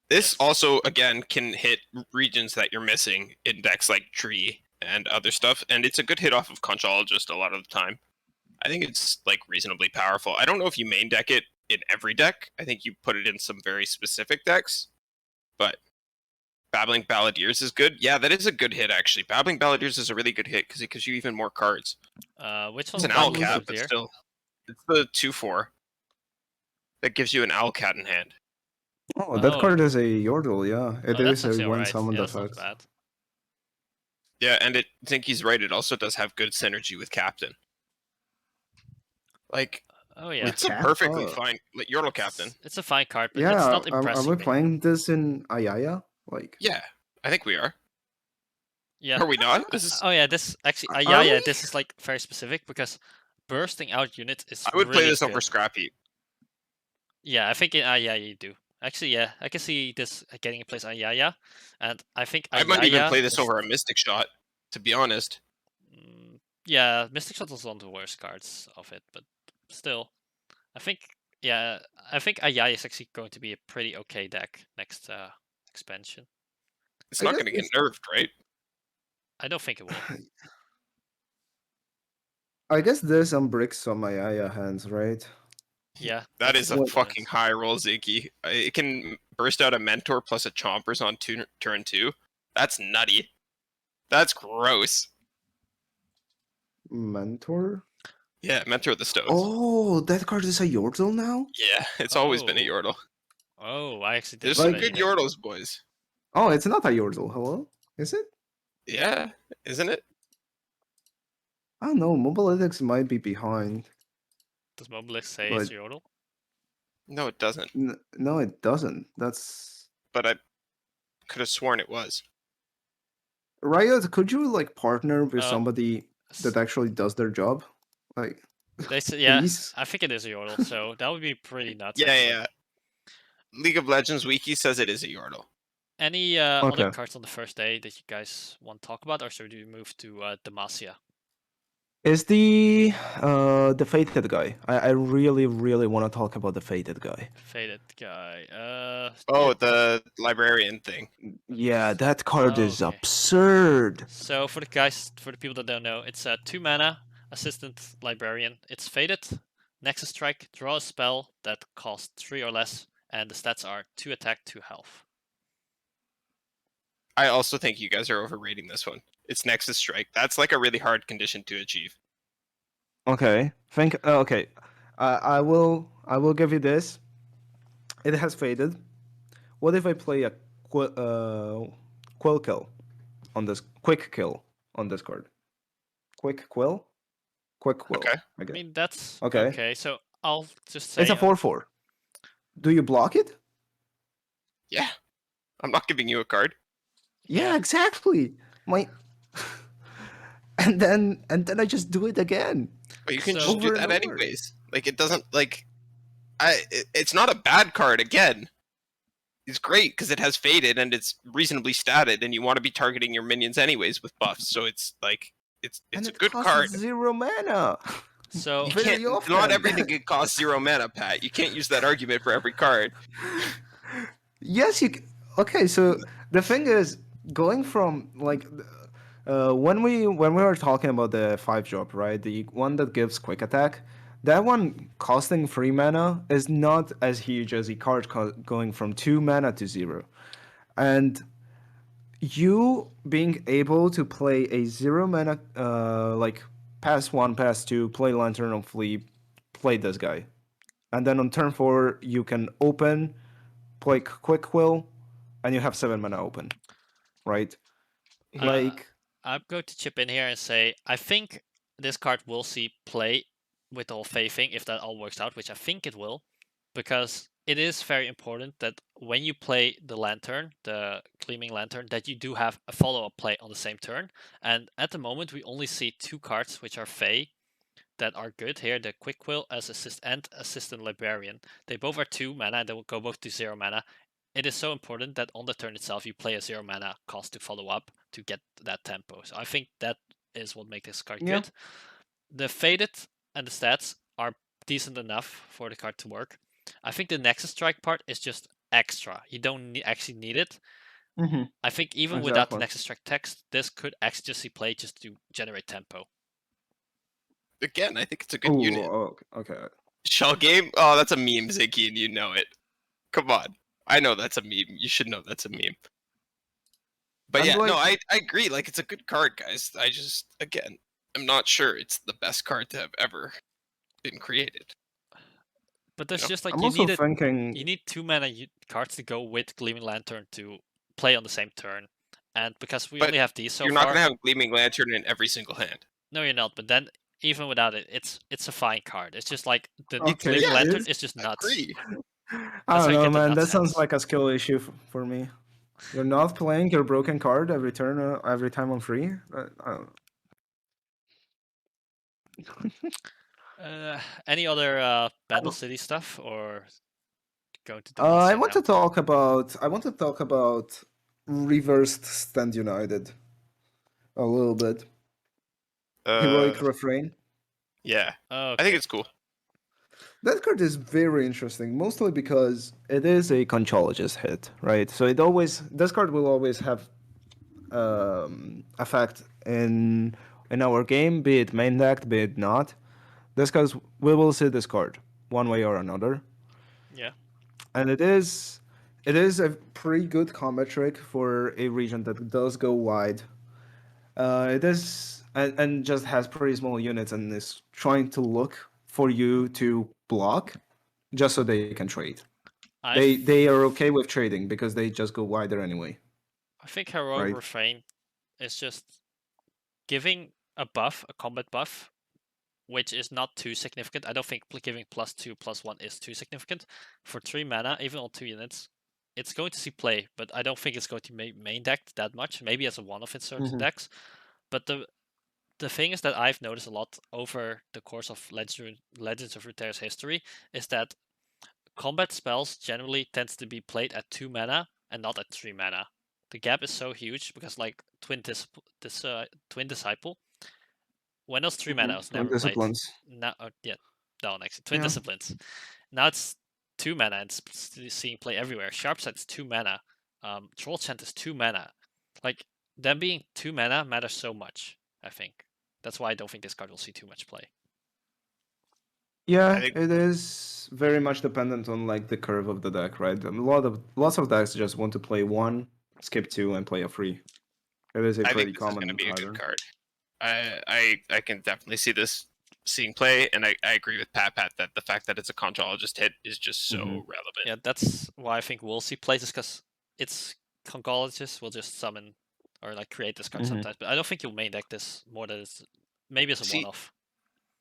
This Yes. also, again, can hit regions that you're missing in decks like Tree and other stuff, and it's a good hit off of Conchologist a lot of the time. I think it's like reasonably powerful. I don't know if you main deck it in every deck. I think you put it in some very specific decks, but Babbling Balladeers is good. Yeah, that is a good hit, actually. Babbling Balladeers is a really good hit because it gives you even more cards. Which It's one's an Owl Babbling Cat, but Balladeer? still. It's the 2/4 that gives you an Owl Cat in hand. Oh, that Oh. card is a Yordle, yeah. It Oh, that's is a actually when alright. summoned Yeah, that's not effect. bad. Yeah, and I think he's right. It also does have good synergy with Captain. Like, Oh yeah. it's a Cap? perfectly Oh. fine Yordle Captain. It's a fine card, but Yeah, it's not are impressing we me. playing this in Ayaya? Like, Yeah, I think we are. Yeah. Are we not? This is. Oh yeah, this actually. Are Yeah, we? this is like very specific because bursting out units is I would really play this good. over Scrap Heap. Yeah, I think yeah you do. Actually, yeah, I can see this getting in place Ayaya, and I think I might even Ayaya play this is- over a Mystic Shot, to be honest. Yeah, Mystic Shot is one of the worst cards of it, but still, I think Ayaya is actually going to be a pretty okay deck next expansion. It's I not guess going to get it's- nerfed, right? I don't think it will. I guess there's some bricks on my Ayaya hands, right? Yeah, That that's is the a point. fucking high roll, Ziggy. It can burst out a Mentor plus a Chompers on turn 2. That's nutty. That's gross. Mentor? Yeah, Mentor of the Stones. Oh, that card is a Yordle now? Yeah, it's always been a Oh. Yordle. Oh, I actually didn't There's know some that good either. Yordles, boys. Oh, it's not a Yordle. Hello? Is it? Yeah, isn't it? I don't know. Mobilytics might be behind. Does Moblix say But- it's Yordle? No, it doesn't. No, it doesn't. That's But I could have sworn it was. Riot. Could you like partner with Oh, somebody that actually does their job? Like, They say, yeah, please? I think it is a Yordle, so that would be pretty nuts. Yeah, actually. yeah. League of Legends Wiki says it is a Yordle. Any other Okay. cards on the first day that you guys want to talk about, or should we move to Demacia? Is the fated guy? I really want to talk about the fated guy. Faded guy. Oh, the librarian thing. Yeah, that card is Okay. absurd. So for the people that don't know, it's a 2 mana assistant librarian. It's faded, Nexus Strike, draw a spell that costs 3 or less, and the stats are 2 attack, 2 health. I also think you guys are overrating this one. It's Nexus Strike. That's like a really hard condition to achieve. Okay, okay. I will give you this. It has faded. What if I play a quill kill on this quick kill on this card? Quick quill? Quick quill. Okay. I mean, that's Okay. okay. So I'll just say It's a 4/4. Do you block it? Yeah. I'm not giving you a card. Yeah, Yeah. exactly. My and then I just do it again. But you can So- just do Over and that over. anyways. Like, it doesn't, like... It's not a bad card, again. It's great, because it has faded, and it's reasonably statted, and you want to be targeting your minions anyways with buffs, so it's, like... It's And a it good costs card. 0 mana. So You very can't... often. Not everything can cost 0 mana, Pat. You can't use that argument for every card. Yes, you. Okay, so the thing is, going from like, when we were talking about the 5-drop, right? The one that gives quick attack, that one costing 3 mana is not as huge as the card going from 2 mana to 0, and you being able to play a 0 mana, like pass 1, pass 2, play Lantern of Fleet, play this guy, and then on turn 4 you can open, play Quick Quill, and you have 7 mana open, right? Like, I'm going to chip in here and say I think this card will see play with the whole Fae thing if that all works out, which I think it will, because it is very important that when you play the Lantern, the Gleaming Lantern, that you do have a follow-up play on the same turn. And at the moment, we only see 2 cards which are Fae that are good here: the Quick Quill as Assistant Librarian. They both are 2 mana, and they will go both to 0 mana. It is so important that on the turn itself you play a 0 mana cost to follow up to get that tempo. So I think that is what makes this card Yeah. good. The faded and the stats are decent enough for the card to work. I think the Nexus Strike part is just extra. You don't actually need it. Mm-hmm. I think even without the Exactly. Nexus Strike text, this could actually just be played just to generate tempo. Again, I think it's a good unit. Oh, okay. Shell game? Oh, that's a meme, Ziggy, and you know it. Come on. I know that's a meme. You should know that's a meme. But And yeah, no, like, I agree. Like, it's a good card, guys. I just, again, I'm not sure it's the best card to have ever been created. But there's know? just like I'm you also need it. thinking. You need 2 mana cards to go with Gleaming Lantern to play on the same turn, and because we But only have these so You're not far, going to have Gleaming Lantern in every single hand. no, you're not. But then even without it, it's a fine card. It's just like the Okay, Gleaming Yeah, Lantern is is just I nuts. agree. I That's how don't you know, get the man. nuts That sounds hands. like a skill issue for me. You're not playing your broken card every turn, every time on free. I don't Any other Bandle City stuff or going to the I monster want now? to talk about. I want to talk about reversed Stand United a little bit. Heroic Refrain. Yeah. Oh, I think okay. it's cool. That card is very interesting, mostly because it is a conchologist hit, right? So this card will always have effect in our game, be it main decked, be it not. This cause we will see this card one way or another, Yeah. and it is a pretty good combat trick for a region that does go wide. It is and just has pretty small units and is trying to look for you to block just so they can trade. I They are okay with trading because they just go wider anyway, think Heroic right? Refrain is just giving a buff, a combat buff, which is not too significant. I don't think giving +2/+1 is too significant. For 3 mana, even on 2 units, it's going to see play, but I don't think it's going to main decked that much. Maybe as a one-off in certain decks. But the thing is that I've noticed a lot over the course of Legends of Runeterra's history is that combat spells generally tends to be played at 2 mana and not at 3 mana. The gap is so huge because like Twin Disciple, when it was 3 mana, it was Twin never played. disciplines. Now, yeah, no, next Twin Yeah. Disciplines. Now it's 2 mana and seeing play everywhere. Sharpsight's 2 mana. Troll Chant is 2 mana. Like them being 2 mana matters so much. I think that's why I don't think this card will see too much play. Yeah, I think it is very much dependent on like the curve of the deck, right? Lots of decks just want to play one, skip two, and play a free. It is a I think pretty this is going to common be a good pattern. card. I can definitely see this seeing play, and I agree with Pat that the fact that it's a conchologist hit is just so relevant. Yeah, that's why I think we'll see plays, because its Conchologists will just summon or like create this card sometimes. But I don't think you'll main deck this more than it's maybe as a See, one-off.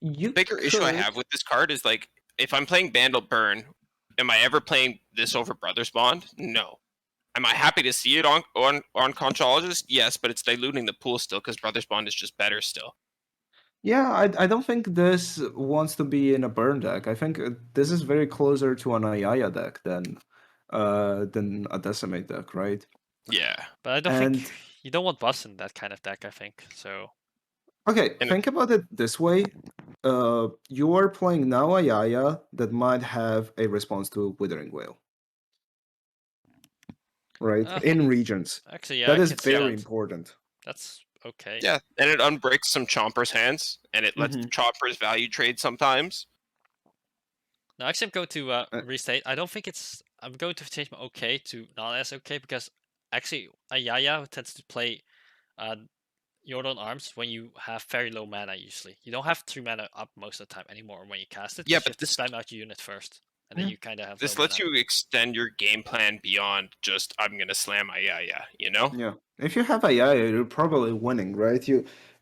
You the bigger issue I have with this card is like if I'm playing Bandle Burn, am I ever playing this over Brothers Bond? No. Am I happy to see it on conchologist? Yes, but it's diluting the pool still because Brothers Bond is just better still. Yeah, I don't think this wants to be in a burn deck. I think this is very closer to an Ayaya deck than a Decimate deck, right? Yeah. But I don't And think you don't want buffs in that kind of deck, I think. So okay, And think about it this way. You are playing now Ayaya that might have a response to Withering Wail, right? uh, In regions. actually, yeah, That I is can see very that. important. That's okay. yeah, and it unbreaks some Chomper's hands, and it lets Mhm. Chomper's value trade sometimes. No, actually, I'm going to Uh, restate. I don't think it's. I'm going to change my okay to not as okay, because actually Ayaya tends to play uh, Yordle Arms when you have very low mana. Usually, you don't have 3 mana up most of the time anymore when you cast it. Yeah, Because you but have to spam out your unit first, and then Yeah. you kind of have low this lets mana. you extend your game plan beyond just I'm gonna slam Ayaya, you know? Yeah. If you have Ayaya, you're probably winning, right?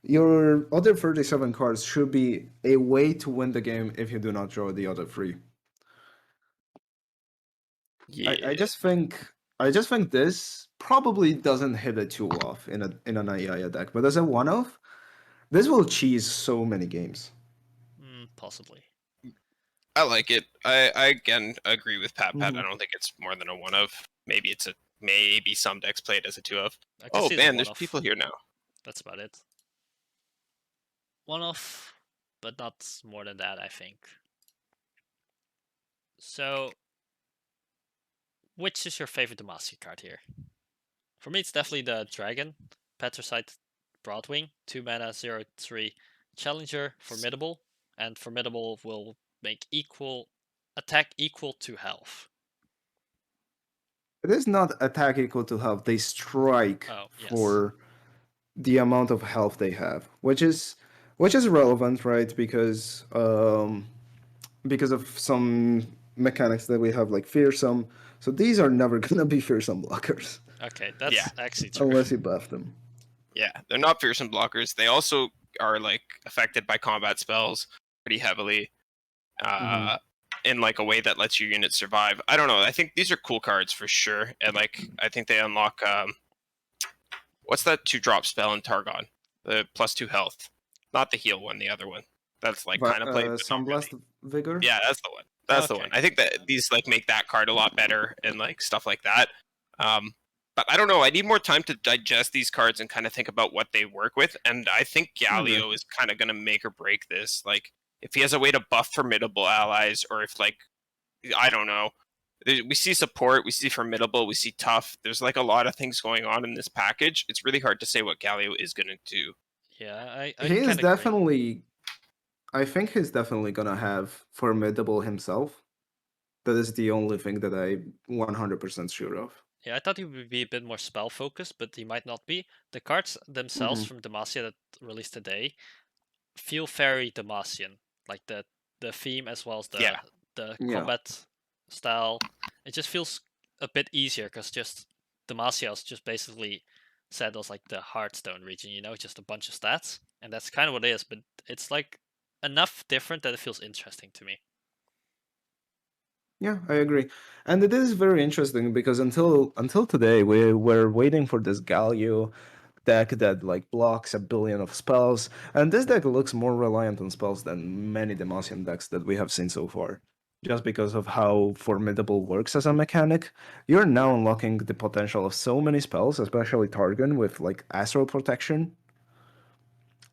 Your other 37 cards should be a way to win the game if you do not draw the other three. Yeah. I just think this probably doesn't hit it too off in an Ayaya deck, but as a one-off, this will cheese so many games. Possibly. I like it. I again agree with Pat. I Mhm. don't think it's more than a one of. Maybe some decks play it as a two of. I can Oh see it as a man, there's one-off. people here now. That's about it. One off, but not more than that, I think. So, which is your favorite Demacia card here? For me, it's definitely the Dragon, Patricide Broadwing, 2 mana, 0/3 Challenger, Formidable, and Formidable will make attack equal to health. It is not attack equal to health. They strike Oh, yes. for the amount of health they have, which is relevant, right? Because of some mechanics that we have, like fearsome. So these are never gonna be fearsome blockers Okay, that's Yeah. actually true. unless you buff them. Yeah, they're not fearsome blockers. They also are like affected by combat spells pretty heavily, in like a way that lets your units survive. I don't know. I think these are cool cards for sure, and like I think they unlock what's that 2-drop spell in Targon? The +2 health, not the heal one, the other one. That's like kind of played. But not really. Sunblast Vigor. Yeah, that's the one. That's the Okay. one. I think that these like make that card a lot better and like stuff like that. But I don't know. I need more time to digest these cards and kind of think about what they work with. And I think Galio is kind of going to make or break this. Like, if he has a way to buff formidable allies, or if like, I don't know. We see support, we see formidable, we see tough. There's like a lot of things going on in this package. It's really hard to say what Galio is going to do. Yeah, I He is kinda agree. definitely. I think he's definitely gonna have formidable himself. That is the only thing that I'm 100% sure of. Yeah, I thought he would be a bit more spell focused, but he might not be. The cards themselves from Demacia that released today feel very Demacian, like the theme as well as the Yeah. Yeah. combat style. It just feels a bit easier because just Demacia is just basically said as like the Hearthstone region, just a bunch of stats, and that's kind of what it is. But it's like enough different that it feels interesting to me. Yeah, I agree. And it is very interesting because until today we were waiting for this Galio deck that like blocks a billion of spells, and this deck looks more reliant on spells than many Demacian decks that we have seen so far. Just because of how formidable works as a mechanic, you're now unlocking the potential of so many spells, especially Targon with like Astral Protection.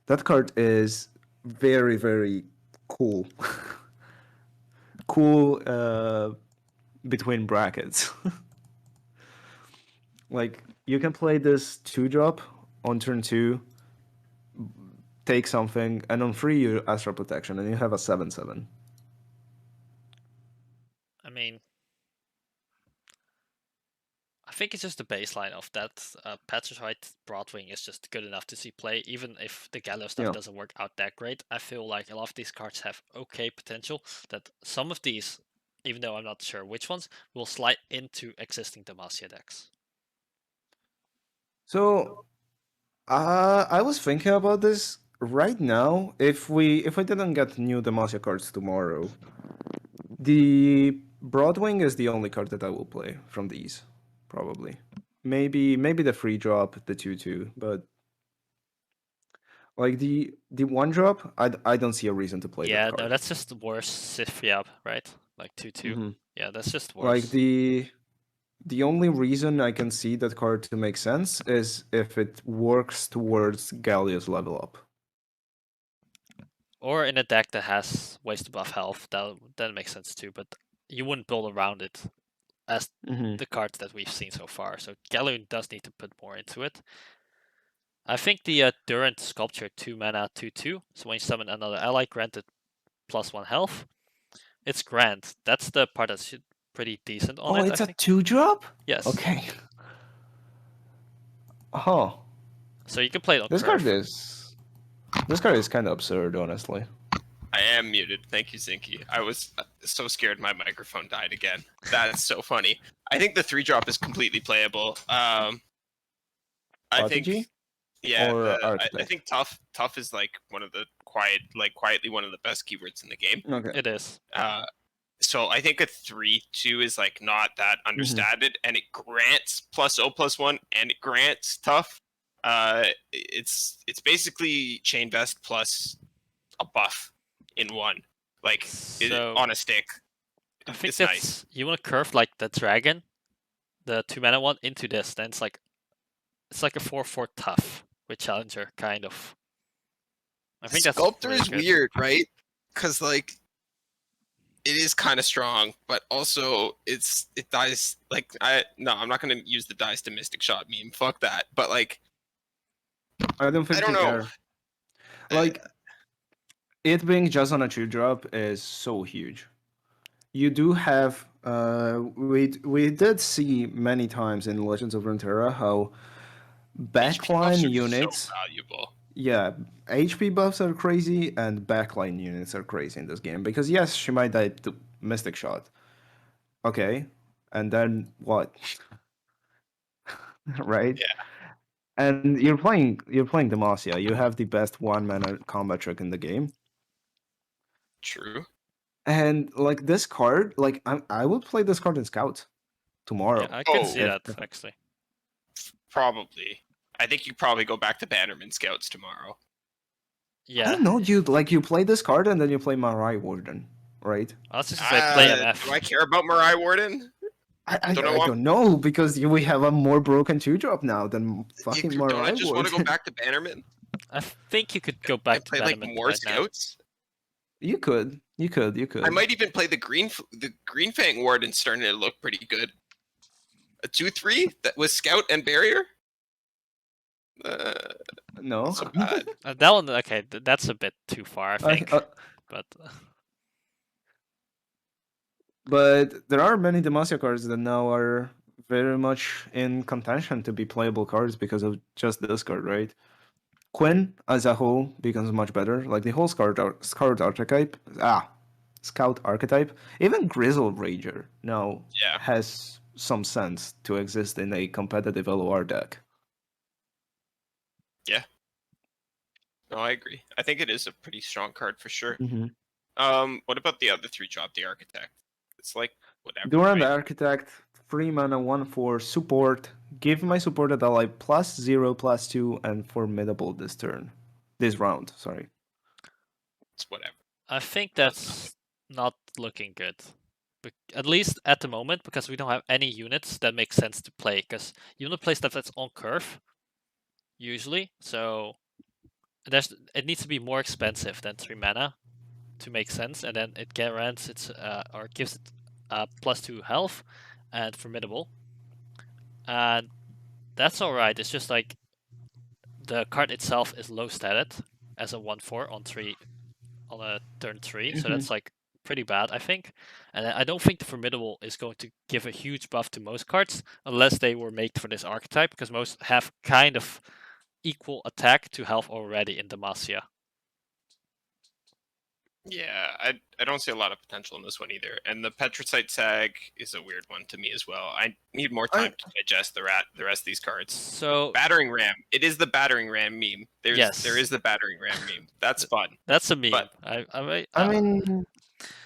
That card is very, very cool. Cool between brackets. Like, you can play this 2-drop on turn 2, take something, and on 3 you Astral Protection, and you have a 7/7. I mean, I think it's just the baseline of that. Patricide Broadwing is just good enough to see play, even if the Gallo stuff Yeah. doesn't work out that great. I feel like a lot of these cards have okay potential, that some of these, even though I'm not sure which ones, will slide into existing Demacia decks. So, I was thinking about this right now. If we didn't get new Demacia cards tomorrow, the Broadwing is the only card that I will play from these, probably. Maybe the free drop, the 2/2, but like the 1-drop, I don't see a reason to play Yeah, that card. no, that's just worse Sifriab, right? Like 2/2. Yeah, that's just worse. Like the only reason I can see that card to make sense is if it works towards Gallia's level up. Or in a deck that has ways to buff health, that makes sense too, but you wouldn't build around it as the cards that we've seen so far. So Galleon does need to put more into it. I think the Durant Sculpture 2 mana 2/2. So when you summon another ally, granted +1 health. It's grand. That's the part that's pretty decent on it. It's I a think. 2-drop? Yes. Okay. Oh. So you can play it on This curve. card is kind of absurd, honestly. I am muted. Thank you, Zinky. I was so scared my microphone died again. That's so funny. I think the 3-drop is completely playable. I think, yeah, or I think tough is like one of the quietly one of the best keywords in the game. Okay. It is. So I think a 3/2 is like not that understated, and it grants +0/+1, and it grants tough. It's basically Chain Vest plus a buff in one, like So on a stick. I think It's that's nice. you want to curve like the dragon, the 2 mana one, into this. Then it's like a 4/4 tough with Challenger, kind of. I think that's Sculptor really is good. weird, right? Because like it is kind of strong, but also it dies like I'm not gonna use the dies to Mystic Shot meme. Fuck that. But like I don't I think don't you know. care. Like, it being just on a 2-drop is so huge. You do have we did see many times in Legends of Runeterra how HP buffs backline are just so units, valuable. yeah, HP buffs are crazy and backline units are crazy in this game because yes, she might die to Mystic Shot. Okay, and then what? Right? Yeah, And you're playing Demacia. You have the best 1 mana combat trick in the game. true. And like this card, like I would play this card in Scout Yeah, tomorrow. I could Oh, see that actually. probably. I think you probably go back to Bannerman Scouts tomorrow. I Yeah, don't know, you play this card and then you play Marai Warden, right? I was just gonna say play Do I MF. care about Mariah Warden? I Don't I want? don't know because we have a more broken 2-drop now than fucking Don't I Marai just want to go Warden. back to Bannerman I think you could go back and to play like Bannerman more right now. Scouts? You could. I might even play the Green Fang Warden starting to look pretty good. A 2/3 that was Scout and Barrier. No. Not so bad. That one, okay, that's a bit too far, I think. But But there are many Demacia cards that now are very much in contention to be playable cards because of just this card, right? Quinn as a whole becomes much better. Like the whole Scout archetype, Scout archetype, even Grizzle Rager now Yeah. has some sense to exist in a competitive LOR deck. No, I agree. I think it is a pretty strong card for sure. Mm-hmm. What about the other 3-drop, the Architect? It's like whatever. Duran the Right? Architect, 3 mana, 1/4 support. Give my supported ally +0/+2 and formidable this round. Sorry. It's whatever. I think Does that's not looking good. At least at the moment, because we don't have any units that make sense to play. Because you want to play stuff that's on curve, usually. So it needs to be more expensive than 3 mana to make sense, and then it guarantees its or gives it +2 health and formidable, and that's all right. It's just like the card itself is low statted as a 1/4 on a turn 3, so that's like pretty bad, I think. And I don't think the formidable is going to give a huge buff to most cards unless they were made for this archetype, because most have kind of equal attack to health already in Demacia. Yeah, I don't see a lot of potential in this one either. And the Petricite Sag is a weird one to me as well. I need more time to digest the rest of these cards. So Battering Ram. It is the Battering Ram meme. Yes. There is the Battering Ram meme. That's fun. that's a meme. But- I mean,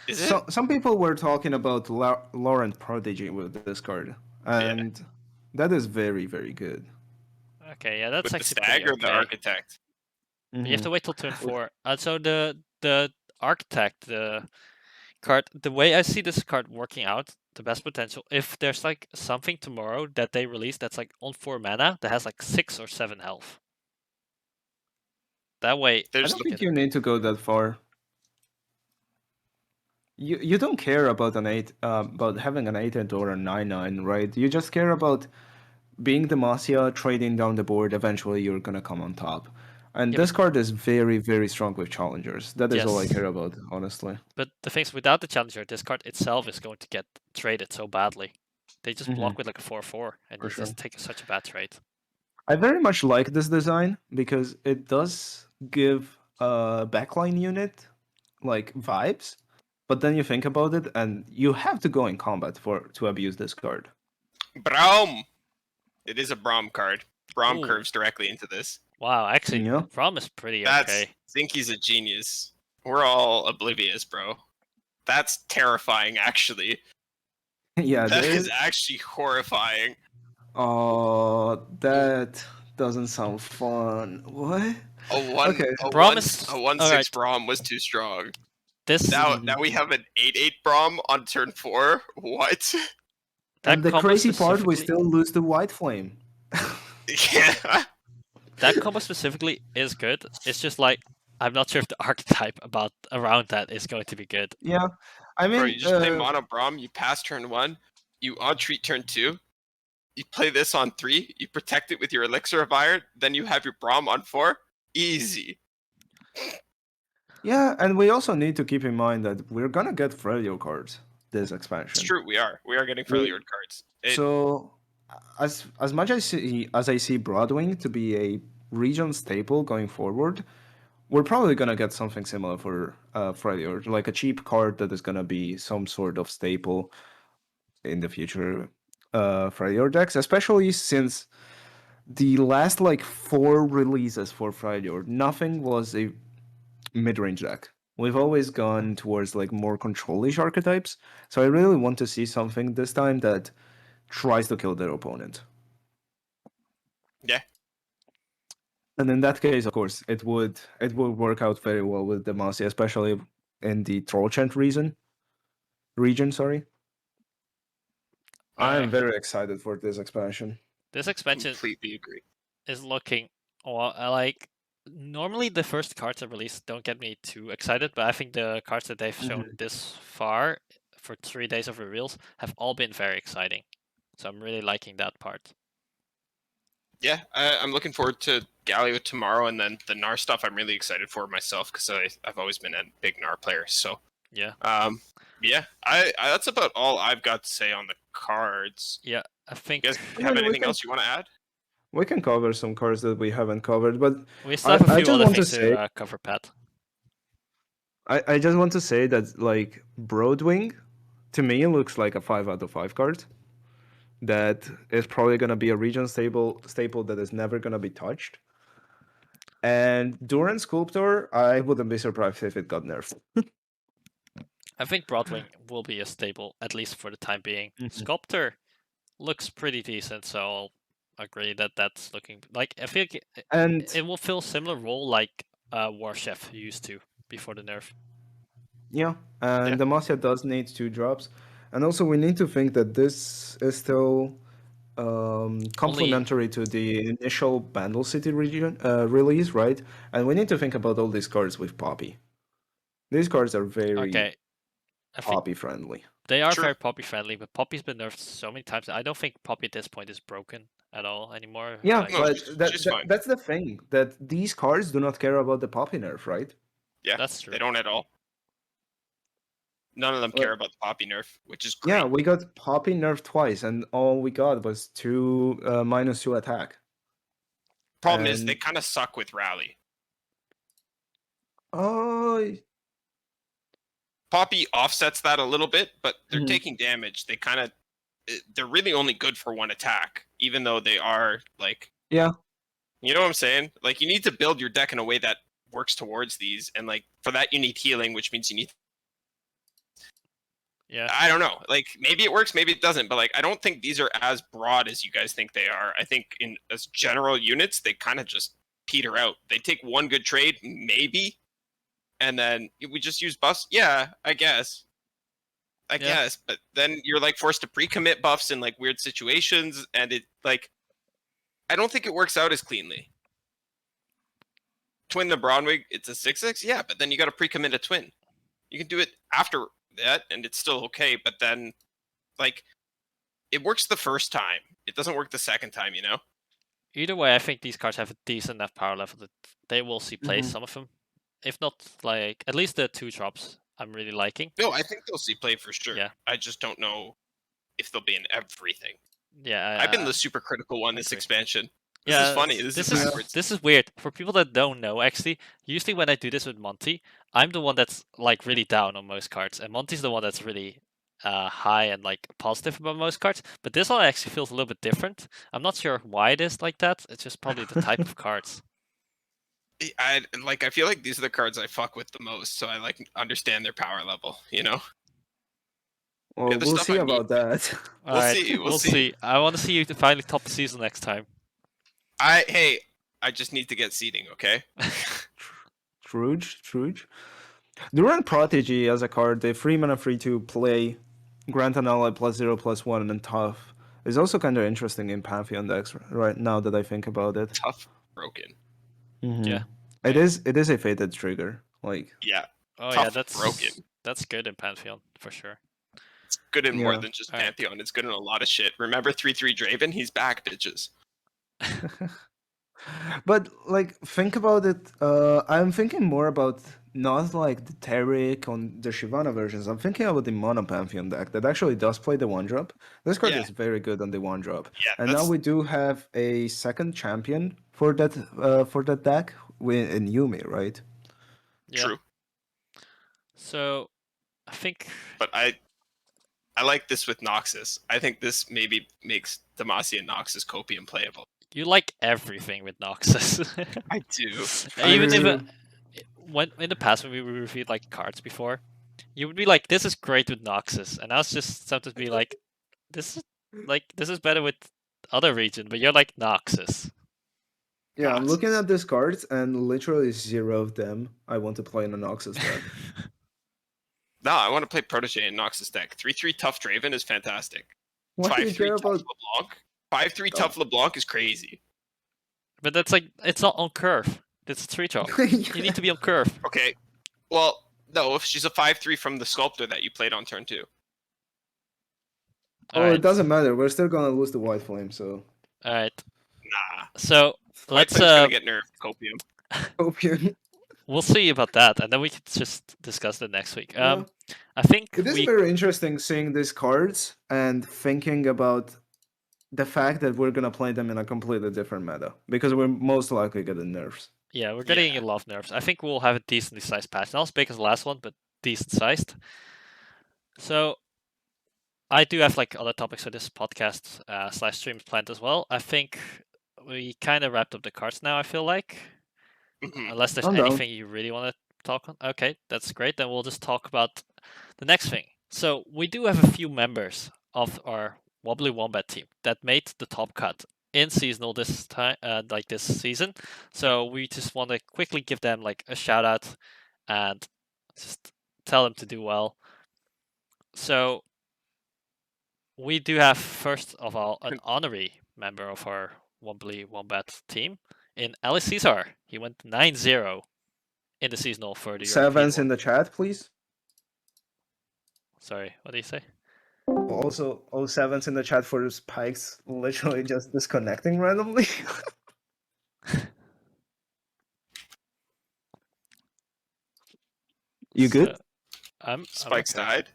Is it? some people were talking about Laurent Prodigy with this card, and that is very, very good. Okay, yeah, that's With the actually Stag pretty or the okay. Architect? But you have to wait till turn 4. So the architect, the card, the way I see this card working out, the best potential, if there's like something tomorrow that they release that's like on 4 mana that has like 6 or 7 health. That way, I don't think you need to go that far. You don't care about about having an 8/8 or a 9/9, right? You just care about being Demacia, trading down the board. Eventually, you're gonna come on top. And Yeah, this card is very, very strong with challengers. That is all I Yes. care about, honestly. But the thing is, without the challenger, this card itself is going to get traded so badly. They just block with like a 4/4, and For you just take such a bad trade. I very much like this design because it does give a backline unit like vibes, but then you think about it and you have to go in combat to abuse this card. Braum! It is a Braum card. Braum Ooh. curves directly into this. Wow, actually, Yeah. Rom is pretty That's okay. Zinky's a genius. We're all oblivious, bro. That's terrifying, actually. Yeah, That there is actually horrifying. Oh, that doesn't sound fun. What? A one, Okay. a Braum one, is- a 1/6 alright. Braum was too strong. This Now we have an 8/8 Braum on turn 4. What? And the combo crazy part, we specifically- still lose the White Flame. Yeah. that combo specifically is good. It's just like I'm not sure if the archetype around that is going to be good. Yeah, I Bro, mean, you just play Mono Braum, you pass turn 1, you on-treat turn 2, you play this on 3, you protect it with your Elixir of Iron, then you have your Braum on 4. Easy. yeah, and we also need to keep in mind that we're gonna get Freljord cards this expansion. It's true, we are. We are getting Freljord cards. So, as much as I see Broadwing to be a region staple going forward, we're probably gonna get something similar for Freljord, like a cheap card that is gonna be some sort of staple in the future Freljord decks, especially since the last like 4 releases for Freljord, nothing was a mid-range deck. We've always gone towards like more control-ish archetypes, so I really want to see something this time that tries to kill their opponent. Yeah. And in that case, of course, it would work out very well with Demacia, especially in the Trollchant region. Sorry. I am very excited for this expansion. This expansion Completely agree. is looking like normally the first cards are released don't get me too excited, but I think the cards that they've shown this far for 3 days of reveals have all been very exciting. So I'm really liking that part. Yeah, I'm looking forward to Galio tomorrow, and then the Gnar stuff I'm really excited for myself because I've always been a big Gnar player. So Yeah. Yeah, I that's about all I've got to say on the cards. Yeah, I think You guys have anything else you want to add? We can cover some cards that we haven't covered, but we still have a I few just other want to things say, to cover, Pat. I just want to say that like Broadwing, to me looks like a 5 out of 5 card. That is probably gonna be a region staple that is never gonna be touched. And Duran Sculptor, I wouldn't be surprised if it got nerfed. I think Broadwing will be a staple, at least for the time being. Sculptor looks pretty decent, so I'll agree that that's looking like I feel like And it will fill a similar role like War Chef used to before the nerf. yeah, and Demacia does need 2 drops. And also we need to think that this is still complementary to the initial Bandle City region release, right? And we need to think about all these cards with Poppy. These cards are very Poppy friendly. They are very Poppy friendly, but Poppy's been nerfed so many times. I don't think Poppy at this point is broken at all anymore. Yeah, like, but that's the thing, that these cards do not care about the Poppy nerf, right? Yeah, that's true. They don't at all. None of them care about the Poppy nerf, which is great. Yeah, we got Poppy nerfed twice, and all we got was 2 -2 attack. Problem is, they kind of suck with rally. Oh. Poppy offsets that a little bit, but they're taking damage. They're really only good for 1 attack, even though they are like. Yeah. You know what I'm saying? Like, you need to build your deck in a way that works towards these, and like for that you need healing, which means you need. Yeah. I don't know. Like, maybe it works, maybe it doesn't, but like I don't think these are as broad as you guys think they are. I think as general units, they kind of just peter out. They take 1 good trade, maybe, and then we just use buffs. Yeah, I guess. I guess, but then you're like forced to pre-commit buffs in like weird situations, and it like I don't think it works out as cleanly. Twin the Broadwing, it's a 6/6, yeah, but then you got to pre-commit a twin. You can do it after that, and it's still okay. But then, like, it works the first time. It doesn't work the second time, you know. Either way, I think these cards have a decent enough power level that they will see play. Some of them, if not like at least the 2 drops, I'm really liking. No, I think they'll see play for sure. Yeah. I just don't know if they'll be in everything. Yeah, I've been the super critical one this expansion. This is funny. This is weird. For people that don't know, actually, usually when I do this with Monty, I'm the one that's like really down on most cards, and Monty's the one that's really high and like positive about most cards. But this one actually feels a little bit different. I'm not sure why it is like that. It's just probably the type of cards. I feel like these are the cards I fuck with the most, so I like understand their power level, you know. Well, we'll see about that. We'll see. I want to see you to finally top the season next time. I just need to get seeding, okay? Truge. Duran Prodigy as a card, the 3 mana free to play, grant an ally +0/+1 and tough is also kind of interesting in Pantheon decks right now that I think about it. Tough broken. Yeah. It is a fated trigger. Like Yeah, Oh tough, yeah, that's broken. that's good in Pantheon for sure. It's good in more Yeah. than just Alright. Pantheon. It's good in a lot of shit. Remember 3/3 Draven? He's back, bitches. But like, think about it. I'm thinking more about not like the Taric on the Shyvana versions. I'm thinking about the Mono Pantheon deck that actually does play the one drop. This card Yeah. is very good on the one drop. Yeah, And now that's we do have a second champion for that deck in Yumi, right? Yeah. true. So I think But I like this with Noxus. I think this maybe makes Demacia and Noxus Copium playable. you like everything with Noxus. I do. Even if do. when in the past when we reviewed like cards before, you would be like, "This is great with Noxus," and I was just sometimes be like, "This is better with other region," but you're like Noxus. Yeah, I'm looking Noxus. at these cards and literally 0 of them I want to play in a Noxus deck. No, I want to play Protege in Noxus deck. 3/3 Tough Draven is fantastic. Why do you 5/3 care Tough about? LeBlanc. 5/3 Tough LeBlanc is crazy. But that's like it's not on curve. It's 3-drop. You need to be on curve. Okay. Well, no, if she's a 5/3 from the Sculptor that you played on turn 2. Oh, Alright. it doesn't matter. We're still gonna lose the White Flame, so. Alright. Nah. So White let's Flame's gonna get nerfed, Copium. Opium. we'll see about that, and then we can just discuss it next week. Yeah. I think It is we very interesting seeing these cards and thinking about the fact that we're gonna play them in a completely different meta because we're most likely getting nerfs. yeah we're getting Yeah. a lot of nerfs. I think we'll have a decently sized patch, not as big as the last one, but decent sized. So I do have like other topics for this podcast slash streams planned as well. I think we kind of wrapped up the cards now. I feel like, Mhm. unless there's I'm down. anything you really want to talk on. Okay, that's great. Then we'll just talk about the next thing. So we do have a few members of our Wobbly Wombat team that made the top cut in seasonal this time, like this season. So we just want to quickly give them like a shout out and just tell them to do well. So we do have first of all an honorary member of our Wobbly Wombat team in Alice Caesar. He went 9-0 in the seasonal for the European Sevens one. in the chat, please. Sorry, what do you say? Also, all sevens in the chat for spikes literally just disconnecting randomly. You good? I'm Spikes okay. died.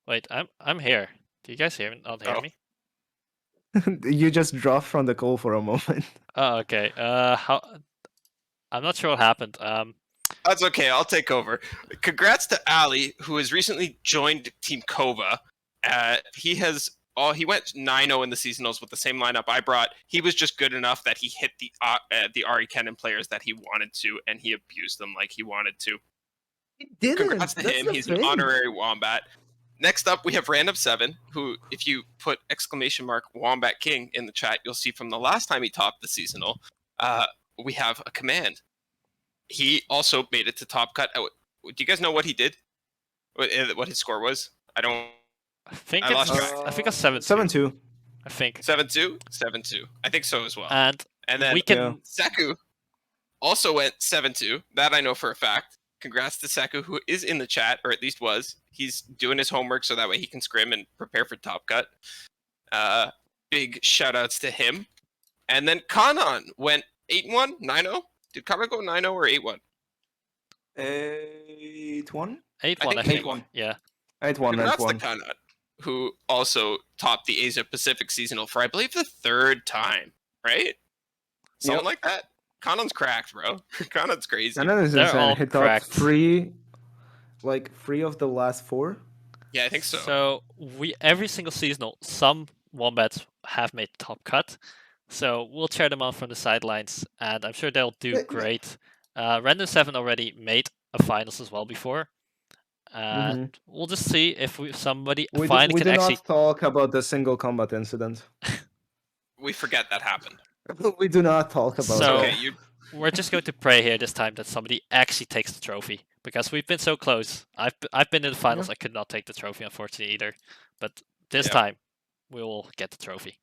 Wait, I'm here. Do you guys not hear Oh. me? You just dropped from the call for a moment. Oh, okay. How? I'm not sure what happened. That's okay. I'll take over. Congrats to Ali, who has recently joined Team Kova. He went 9-0 in the seasonals with the same lineup I brought. He was just good enough that he hit the Ari Kennen players that he wanted to, and he abused them like he wanted to. He didn't. Congrats to That's him. the He's thing. an honorary Wombat. Next up, we have Random7, who, if you put !Wombat King in the chat, you'll see from the last time he topped the seasonal, we have a command. He also made it to top cut. Do you guys know what he did? What his score was? I think I lost it's track. I think it's 7-2. 7-2. I think. 7-2? 7-2. I think so as well. And then we can. Seku also went 7-2. That I know for a fact. Congrats to Seku, who is in the chat, or at least was. He's doing his homework so that way he can scrim and prepare for top cut. Big shout outs to him. And then Kanan went 8-1, 9-0. Did Kanan go 9-0 or 8-1? 8-1? 8-1. I think. 8-1. Yeah. 8-1, Congrats to 8-1. Kanan, who also topped the Asia Pacific seasonal for, I believe, the third time, right? Something like that. Kanan's cracked, bro. Kanan's crazy. And then it's They're insane. all He cracked. topped three of the last 4. Yeah, I think so. So every single seasonal, some wombats have made the top cut. So we'll cheer them on from the sidelines, and I'm sure they'll do Yeah. great. Random7 already made a finals as well before. And we'll just see if somebody finally we can do actually. not talk about the single combat incident. We forget that happened. We do not talk about So- it. Okay, you We're just going to pray here this time that somebody actually takes the trophy, because we've been so close. I've been in the finals. I could not take the trophy, unfortunately, either. But this Yeah. time, we will get the trophy.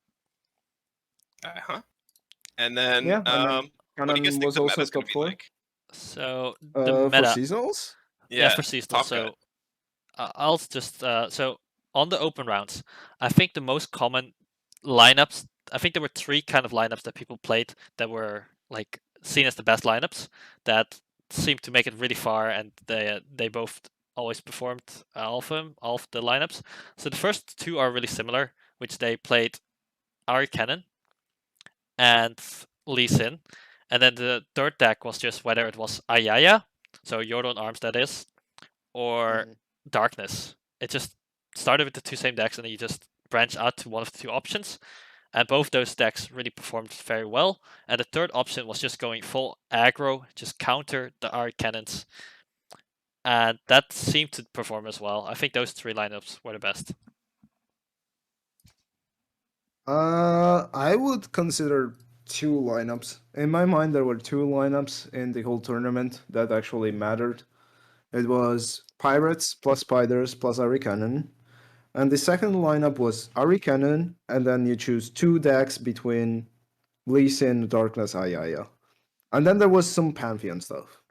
And then, Yeah, and then what do you guys Kanan think was the also meta's gonna top be 4. like? So the For meta, seasonals? yeah, for seasonal. Top cut. So I'll just so on the open rounds, I think the most common lineups. I think there were three kind of lineups that people played that were like seen as the best lineups that seemed to make it really far, and they both always performed all of the lineups. So the first two are really similar, which they played Ari Cannon and Lee Sin, and then the third deck was just whether it was Ayaya, so Yordle Arms that is, or Darkness. It just started with the two same decks, and then you just branch out to one of the two options. And both those decks really performed very well. And the third option was just going full aggro, just counter the Art Cannons. And that seemed to perform as well. I think those three lineups were the best. I would consider two lineups. In my mind, there were two lineups in the whole tournament that actually mattered. It was Pirates plus Spiders plus Ari Cannon. And the second lineup was Ari Cannon, and then you choose two decks between Lee Sin, Darkness, Ayaya. And then there was some Pantheon stuff.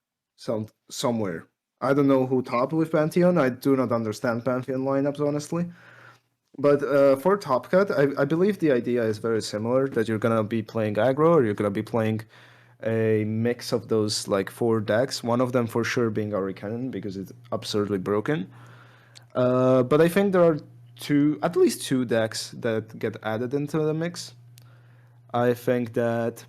Somewhere. I don't know who topped with Pantheon. I do not understand Pantheon lineups, honestly. But for Top Cut, I believe the idea is very similar, that you're gonna be playing aggro, or you're gonna be playing a mix of those like four decks. One of them for sure being Ari Cannon because it's absurdly broken. But I think there are at least two decks that get added into the mix. I think that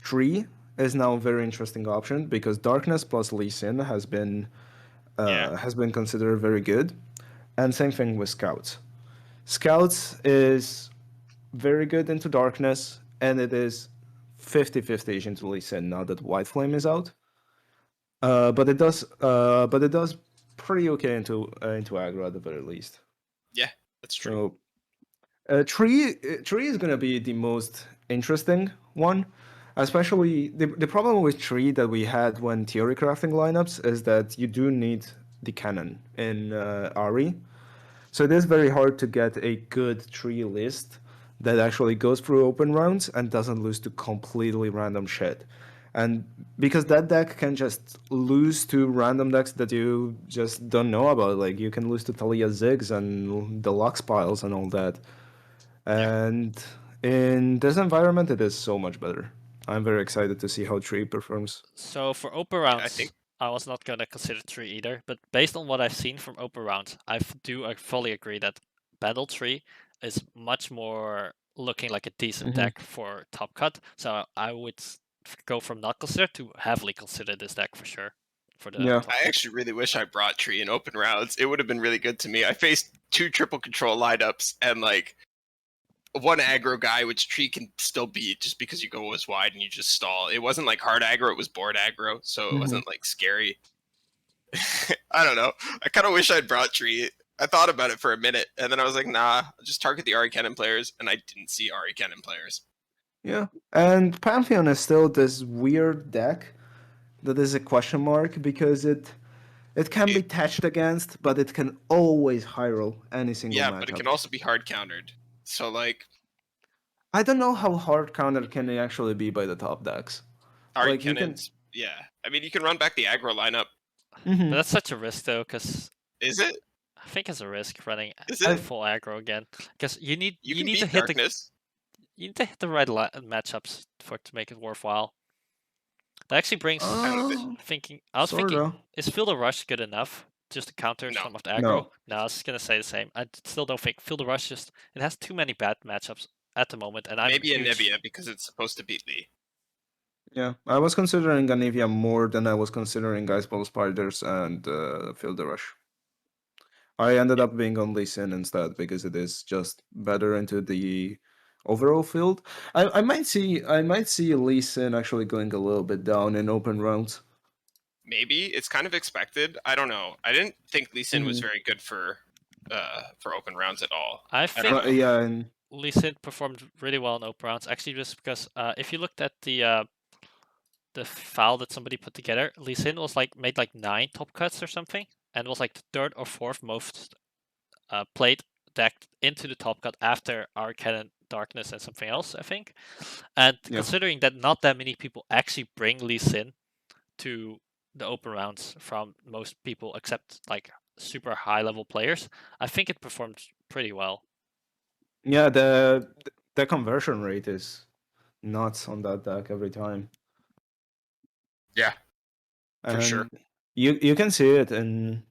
Tree is now a very interesting option because Darkness plus Lee Sin has been considered very good, and same thing with Scouts. Scouts is very good into Darkness, and it is 50-50 into Lee Sin now that White Flame is out. But it does pretty okay into aggro at the very least. Yeah, that's true. So, Tree is gonna be the most interesting one, especially the problem with Tree that we had when theory crafting lineups is that you do need the cannon in Ari, so it is very hard to get a good Tree list that actually goes through open rounds and doesn't lose to completely random shit. And because that deck can just lose to random decks that you just don't know about, like you can lose to Talia Ziggs and Deluxe Piles and all that. And in this environment, it is so much better. I'm very excited to see how Tree performs. So for open rounds, I think I was not going to consider Tree either. But based on what I've seen from open rounds, I fully agree that Battle Tree is much more looking like a decent deck for Top Cut. So I would go from not consider to heavily consider this deck for sure. For the Yeah. Top I Cut. actually really wish I brought Tree in open rounds. It would have been really good to me. I faced two triple control lineups and like one aggro guy, which Tree can still beat just because you go as wide and you just stall. It wasn't like hard aggro; it was board aggro, so it wasn't like scary. I don't know. I kind of wish I'd brought Tree. I thought about it for a minute, and then I was like, nah, I'll just target the Ari Cannon players, and I didn't see Ari Cannon players. Yeah. And Pantheon is still this weird deck that is a question mark because it can be touched against, but it can always high roll any single Yeah, matchup. but it can also be hard countered. So like, I don't know how hard counter can it actually be by the top decks. Ari Like, you can- Cannon's, yeah. I mean, you can run back the aggro lineup. But that's such a risk though, because Is it? I think it's a risk running Is it? full aggro again. Because you need You you can need beat to hit Darkness. you need to hit the right matchups for it to make it worthwhile. That actually brings thinking. I was thinking, sorta. is Feel the Rush good enough just to counter No. some of the aggro? No. No, I was just gonna say the same. I still don't think Feel the Rush just it has too many bad matchups at the moment, and I'm Maybe a huge... Nebia because it's supposed to beat Lee. Yeah, I was considering Ganivia more than I was considering Iceball Spiders and Field Rush. I ended up being on Lee Sin instead because it is just better into the overall field. I might see Lee Sin actually going a little bit down in open rounds. Maybe it's kind of expected. I don't know. I didn't think Lee Sin was very good for open rounds at all. I don't think know. Yeah, and Lee Sin performed really well in open rounds. Actually, just because if you looked at the file that somebody put together, Lee Sin was like made like 9 top cuts or something, and was like the third or fourth most played deck into the top cut after our Cannon Darkness and something else, I think. And Yeah. considering that not that many people actually bring Lee Sin to the open rounds from most people except like super high level players, I think it performed pretty well. Yeah, the conversion rate is nuts on that deck every time. Yeah, for sure. And you can see it, and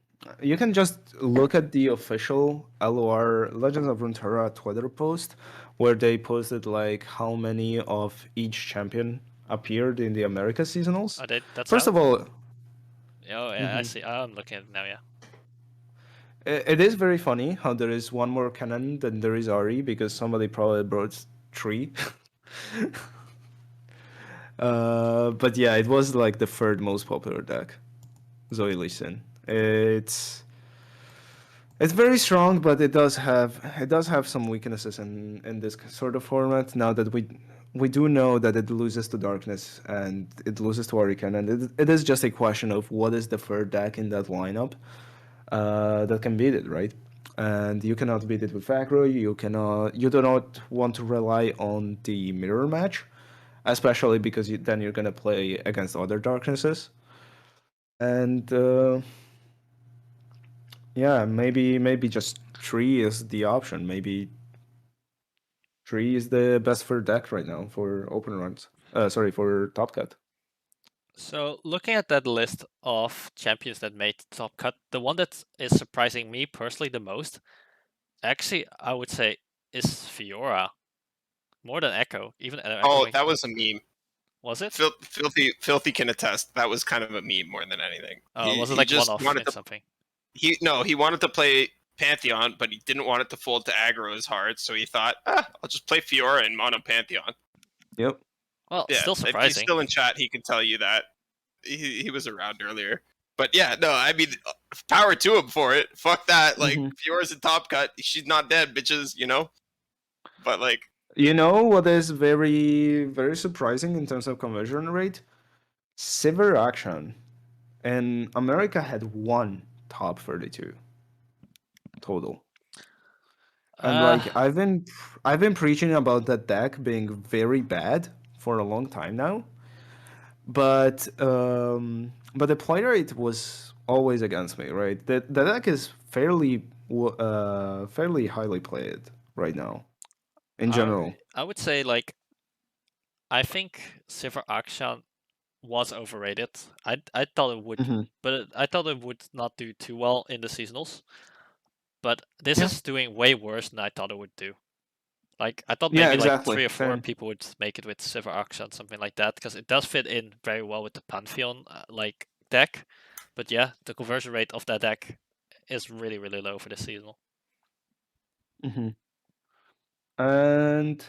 you can just look at the official LOR Legends of Runeterra Twitter post where they posted like how many of each champion appeared in the America seasonals. Oh, that's First out? of all, Oh, yeah, I see. I'm looking at it now, yeah. it is very funny how there is one more cannon than there is Ari because somebody probably brought 3. But yeah, it was like the third most popular deck, Zoe Lee Sin. It's very strong, but it does have some weaknesses in this sort of format. Now that we do know that it loses to Darkness and it loses to Hurricane, and it is just a question of what is the third deck in that lineup that can beat it, right? And you cannot beat it with aggro. You do not want to rely on the mirror match, especially because then you're gonna play against other Darknesses, and yeah, maybe just 3 is the option. Maybe 3 is the best for deck right now for open runs. Sorry, for top cut. So looking at that list of champions that made the top cut, the one that is surprising me personally the most, actually, I would say, is Fiora. More than Echo. Even Oh, that was a meme. Was it? Filthy can attest. That was kind of a meme more than anything. Was it like just one-off wanted or to, something? he wanted to play Pantheon, but he didn't want it to fold to aggro as hard, so he thought, I'll just play Fiora and mono Pantheon. Yep. Well, Yeah, still if he's surprising. still in chat, he can tell you that. He was around earlier. But yeah, no, I mean, power to him for it. Fuck that. Like, Fiora's a top cut. She's not dead, bitches, you know? But, like... You know what is very, very surprising in terms of conversion rate? Silver Action. And America had 1 top 32 total. And like I've been preaching about that deck being very bad for a long time now. But the play rate was always against me, right? The deck is fairly highly played right now, in general. I would say like I think Silver Action was overrated. I thought it would, but I thought it would not do too well in the seasonals. But this is doing way worse than I thought it would do. Like I thought maybe like 3 or 4 people would make it with Silver Action, something like that, because it does fit in very well with the Pantheon like deck. But yeah, the conversion rate of that deck is really really low for this seasonal. And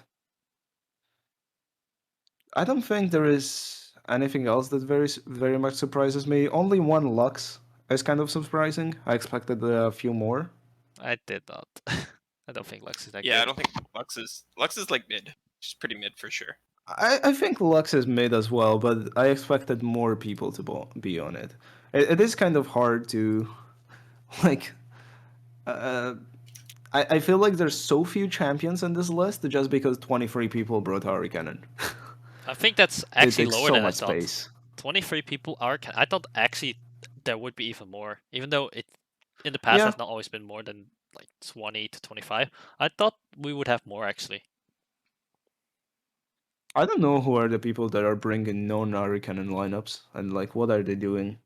I don't think there is anything else that very much surprises me. Only 1 Lux is kind of surprising. I expected a few more. I did not. I don't think Lux is that good. Yeah, I don't think Lux is like mid. She's pretty mid for sure. I think Lux is mid as well, but I expected more people to be on it. It is kind of hard to, like, I feel like there's so few champions in this list just because 23 people brought Ari Cannon. I think that's actually lower so than much I thought. Space. 23 people are. I thought actually there would be even more, even though it in the past has not always been more than like 20 to 25. I thought we would have more actually. I don't know who are the people that are bringing non-Ari Cannon lineups and like what are they doing.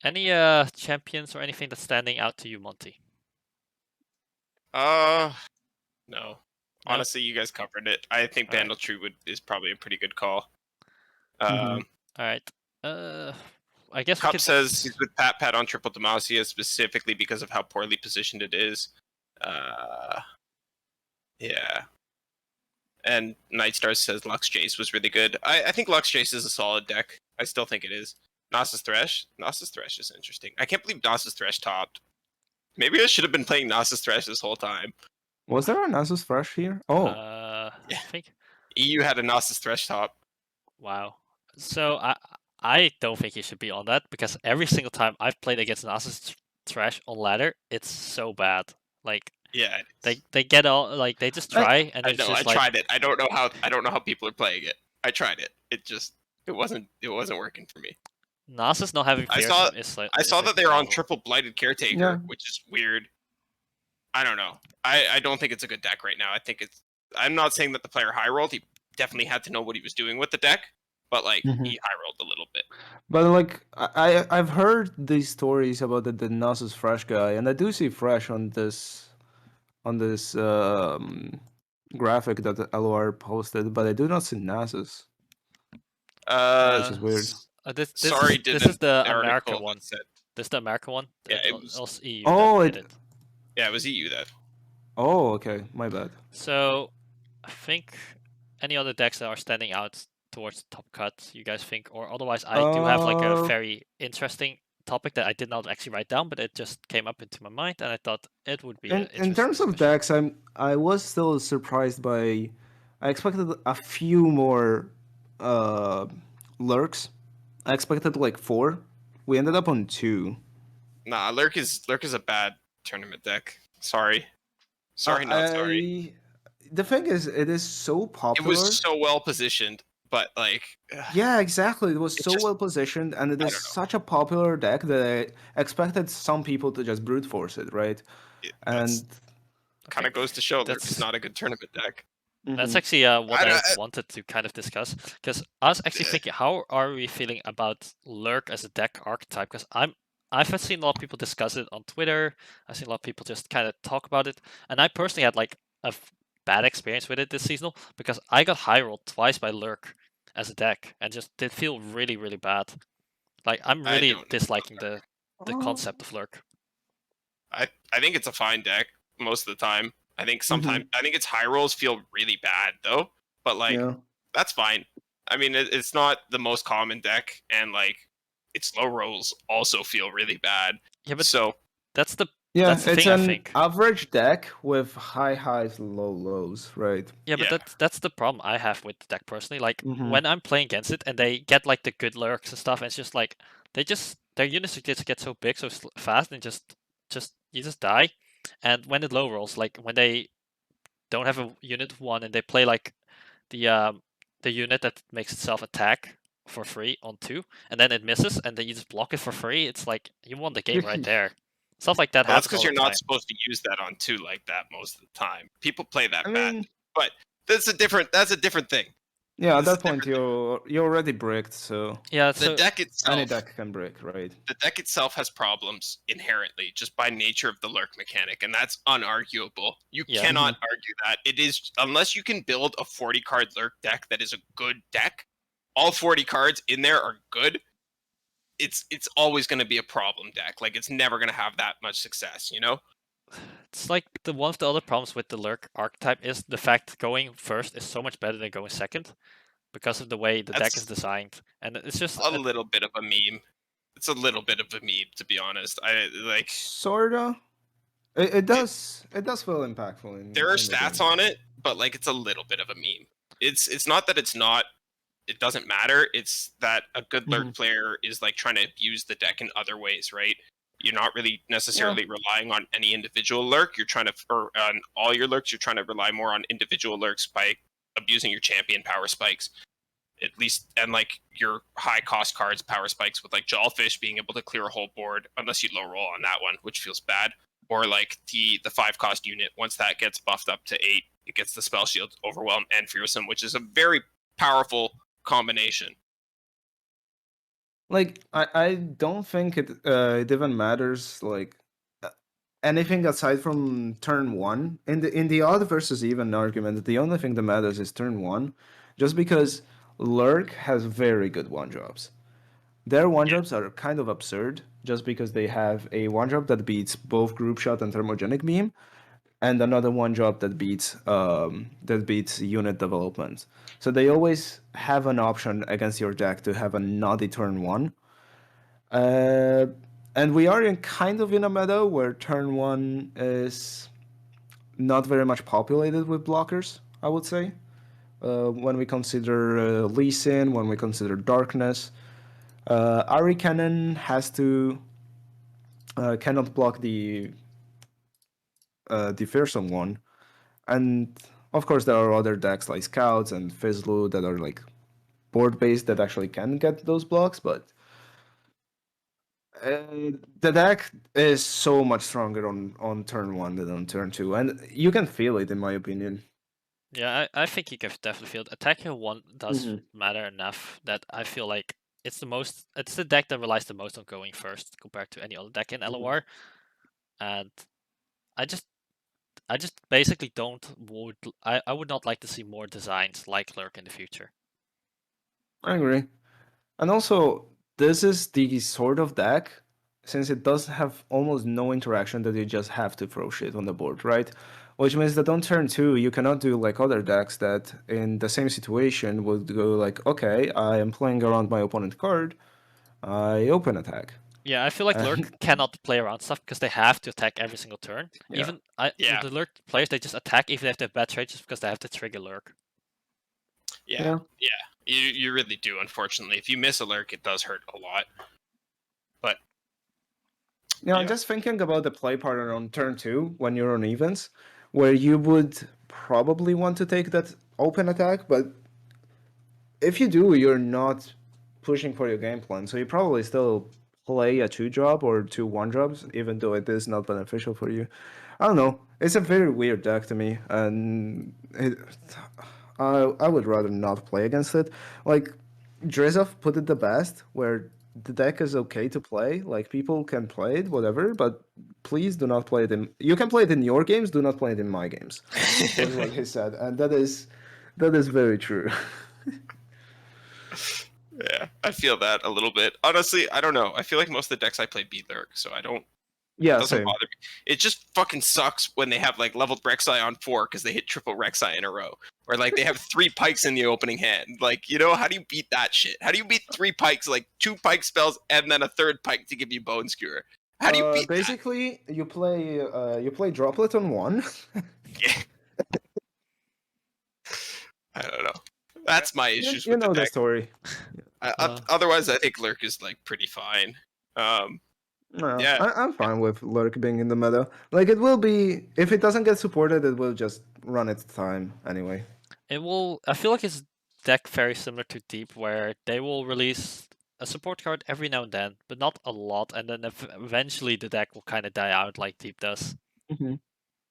Any champions or anything that's standing out to you, Monty? No. Honestly, you guys covered it. I think Bandletree is probably a pretty good call. All right. I guess Cup says he's with Pat on Triple Demacia specifically because of how poorly positioned it is. Yeah. And Nightstar says Lux Jace was really good. I think Lux Jace is a solid deck. I still think it is. Nasus Thresh? Nasus Thresh is interesting. I can't believe Nasus Thresh topped. Maybe I should have been playing Nasus Thresh this whole time. Was there a Nasus Thresh here? Oh. Yeah. I think EU had a Nasus Thresh top. Wow. So I don't think he should be on that because every single time I've played against Nasus Thresh on ladder, it's so bad. Like Yeah, They get all like they just try and I it's know. I just like tried it. I don't know how people are playing it. I tried it. It wasn't working for me. Nasus not having I fearsome saw is a that they were on problem. triple blighted caretaker, Yeah. which is weird. I don't know. I don't think it's a good deck right now. I think it's. I'm not saying that the player high rolled. He definitely had to know what he was doing with the deck, but like Mhm. he high rolled a little bit. But like I've heard these stories about the Nasus Fresh guy, and I do see Fresh on this graphic that LOR posted, but I do not see Nasus, which is weird. Sorry, this is didn't the the American article one. that said. This is the American one. Yeah, It's it was. also EU that Oh, did it. Yeah, it was EU that. Oh, okay, my bad. So I think any other decks that are standing out towards the top cut, you guys think, or otherwise, I do have like a very interesting topic that I did not actually write down, but it just came up into my mind, and I thought it would be an In interesting terms of discussion. decks, I was still surprised by. I expected a few more uh, lurks. I expected like 4. We ended up on 2. Nah, Lurk is a bad tournament deck. Sorry, not sorry. The thing is, it is so It was popular. so well positioned, but like, Yeah, exactly. It was it so just well positioned, and it I is don't know. such a popular deck that I expected some people to just brute force it, right? That's And kind of goes to show Lurk is That's not a good tournament deck. that's mhm. actually what I, I don't- wanted to kind of discuss because I was actually thinking, how are we feeling about Lurk as a deck archetype? Because I've seen a lot of people discuss it on Twitter. I've seen a lot of people just kind of talk about it, and I personally had like a bad experience with it this seasonal because I got high rolled twice by Lurk as a deck and just did feel really really bad. Like I'm I really don't know. disliking the Oh. concept of Lurk. I think it's a fine deck most of the time. I think sometimes Mhm. I think its high rolls feel really bad though, but like Yeah. that's fine. I mean, it's not the most common deck, and like its low rolls also feel really bad. Yeah, but So that's the Yeah, that's the it's thing I an think. average deck with high highs, low lows, right? Yeah, but yeah, that's the problem I have with the deck personally. Like Mm-hmm. when I'm playing against it and they get like the good lurks and stuff, and it's just like their units just get so big so fast and just you just die. And when it low rolls, like when they don't have a unit of one and they play like the um the unit that makes itself attack for free on 2, and then it misses, and then you just block it for free. It's like you won the game right there. Stuff like that well, that's happens because all the you're not time. supposed to use that on two like that most of the time. People play that I bad, mean, but that's a different thing. yeah, at This is that a point different thing. you're already bricked, so Yeah, The so deck any itself deck can break, right? the deck itself has problems inherently just by nature of the lurk mechanic, and that's unarguable. You yeah. cannot argue that. It is unless you can build a 40 card lurk deck that is a good deck, all 40 cards in there are good. It's always going to be a problem deck. Like it's never going to have that much success, you know? It's like one of the other problems with the lurk archetype is the fact going first is so much better than going second because of the way the deck is That's designed, and it's just a little bit of a meme. It's a little bit of a meme, to be honest. I like Sorta. it, It does feel impactful there are in the stats game. on it, but like it's a little bit of a meme. It's not that it's not it doesn't matter. It's that a good lurk Mhm. player is like trying to abuse the deck in other ways, right? You're not really Yeah. necessarily relying on any individual lurk. You're trying to, or on all your lurks, you're trying to rely more on individual lurks by abusing your champion power spikes. At least, and like your high cost cards, power spikes with like Jawfish being able to clear a whole board, unless you low roll on that one, which feels bad. Or like the 5 cost unit, once that gets buffed up to 8, it gets the spell shield, overwhelm, and fearsome, which is a very powerful combination. Like I don't think it even matters like uh, anything aside from turn one in the odd versus even argument. The only thing that matters is turn one, just because Lurk has very good one drops. Their one Yeah. drops are kind of absurd, just because they have a one drop that beats both group shot and thermogenic beam, and another one drop that beats unit development. So they always have an option against your deck to have a naughty turn one. Uh, and we are in kind of in a meta where turn one is not very much populated with blockers, I would say. When we consider Lee Sin, when we consider Darkness, Ari Cannon has to cannot block the fearsome one. And of course, there are other decks like Scouts and Fizzlu that are like board based that actually can get those blocks, but the deck is so much stronger on turn 1 than on turn 2, and you can feel it, in my opinion. Yeah, I think you can definitely feel it. Attacking one does Mhm. matter enough that I feel like it's the deck that relies the most on going first compared to any other deck in LOR. And I just basically I would not like to see more designs like Lurk in the future. I agree. And also, this is the sort of deck, since it does have almost no interaction, that you just have to throw shit on the board, right? Which means that on turn 2, you cannot do like other decks that, in the same situation, would go like, okay, I am playing around my opponent card, I open attack. Yeah, I feel like Lurk cannot play around stuff because they have to attack every single turn. Yeah. Even Yeah. the Lurk players, they just attack even if they have bad trades just because they have to trigger Lurk. Yeah. You really do. Unfortunately, if you miss a lurk, it does hurt a lot. But Yeah, I'm just thinking about the play pattern on turn 2 when you're on evens, where you would probably want to take that open attack, but if you do, you're not pushing for your game plan, so you probably still play a 2-drop or 2 1-drops, even though it is not beneficial for you. I don't know. It's a very weird deck to me, and I would rather not play against it. Like, Drizov put it the best, where the deck is okay to play. Like, people can play it, whatever, but please do not play it in. You can play it in your games, do not play it in my games. Was what he said, and that is very true. yeah, I feel that a little bit. Honestly, I don't know. I feel like most of the decks I play beat lurk, so I don't. Yeah, It doesn't same. bother me. It just fucking sucks when they have like leveled Rek'Sai on 4 because they hit triple Rek'Sai in a row, or like they have 3 pikes in the opening hand. Like, how do you beat that shit? How do you beat 3 pikes, like 2 pike spells and then a third pike to give you Bone Skewer? How do you beat Basically, you play Droplet on 1. that? Yeah. I don't know. That's my issues You with the know the deck. story. Otherwise, I think Lurk is like pretty fine. No, Yeah. I'm fine with Lurk being in the meta. Like, it will be, if it doesn't get supported, it will just run its time anyway. I feel like it's deck very similar to Deep, where they will release a support card every now and then, but not a lot, and then eventually the deck will kind of die out like Deep does.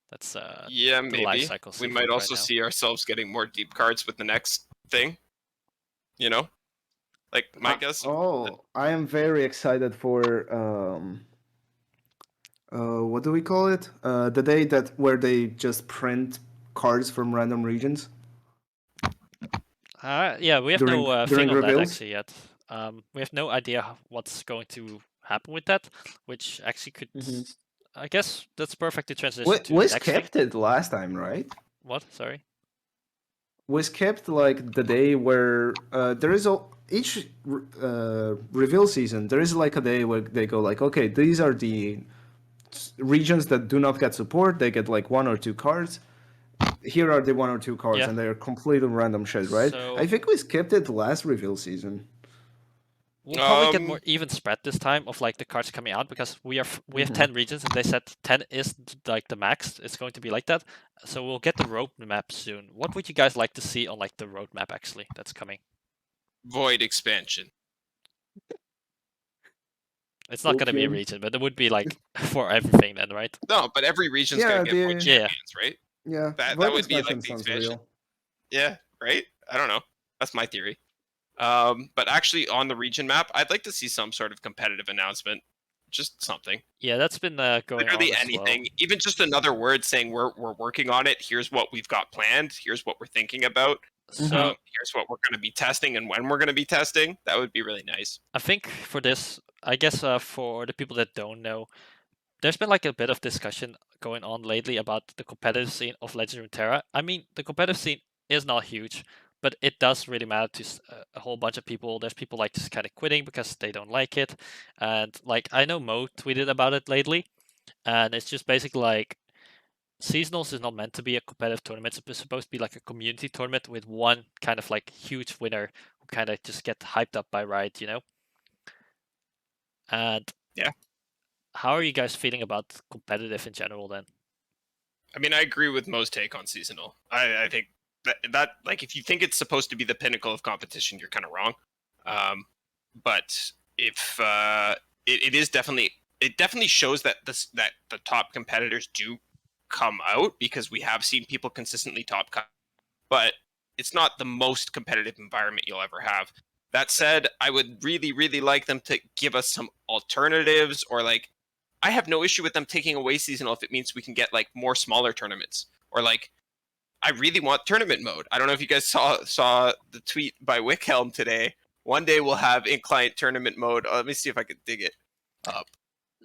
That's Yeah, the life maybe. cycle We seems might like also right now. see ourselves getting more deep cards with the next thing. Like my guess. Oh, I am very excited for what do we call it? The day that where they just print cards from random regions Yeah, we have during no thing during on that reveals. actually yet. We have no idea what's going to happen with that, which actually could. I guess that's perfectly transition to We the next thing. skipped it last time, right? What? Sorry. We skipped like the day where there is each reveal season. There is like a day where they go like, okay, these are the regions that do not get support. They get like 1 or 2 cards. Here are the 1 or 2 cards, Yeah. and they are completely random shit, right? So I think we skipped it last reveal season. we'll probably get more even spread this time of like the cards coming out because we have 10 regions and they said 10 is like the max. It's going to be like that. So we'll get the roadmap soon. What would you guys like to see on like the roadmap actually that's coming? Void expansion. It's not going to be a region, but it would be like for everything then, right? No, but every region's gonna get Void champions, right? Yeah, That Void would be like expansion the sounds expansion. real. Yeah, right? I don't know. That's my theory. But actually, on the region map, I'd like to see some sort of competitive announcement. Just something. Yeah, that's been going Literally on as anything. well. Even just another word saying we're working on it. Here's what we've got planned. Here's what we're thinking about. So here's what we're going to be testing and when we're going to be testing. That would be really nice. I think for this, I guess for the people that don't know, there's been like a bit of discussion going on lately about the competitive scene of Legend of Runeterra. I mean, the competitive scene is not huge, but it does really matter to a whole bunch of people. There's people like just kind of quitting because they don't like it, and like I know Mo tweeted about it lately, and it's just basically like seasonals is not meant to be a competitive tournament. It's supposed to be like a community tournament with one kind of like huge winner who kind of just get hyped up by Riot, you know. And yeah, how are you guys feeling about competitive in general then? I mean, I agree with Mo's take on seasonal. I think that like if you think it's supposed to be the pinnacle of competition, you're kind of wrong. But if it is definitely it definitely shows that that the top competitors do come out because we have seen people consistently top cut, but it's not the most competitive environment you'll ever have. That said, I would really like them to give us some alternatives or like I have no issue with them taking away seasonal if it means we can get like more smaller tournaments or like I really want tournament mode. I don't know if you guys saw the tweet by Wickhelm today. One day we'll have in-client tournament mode. Let me see if I can dig it up.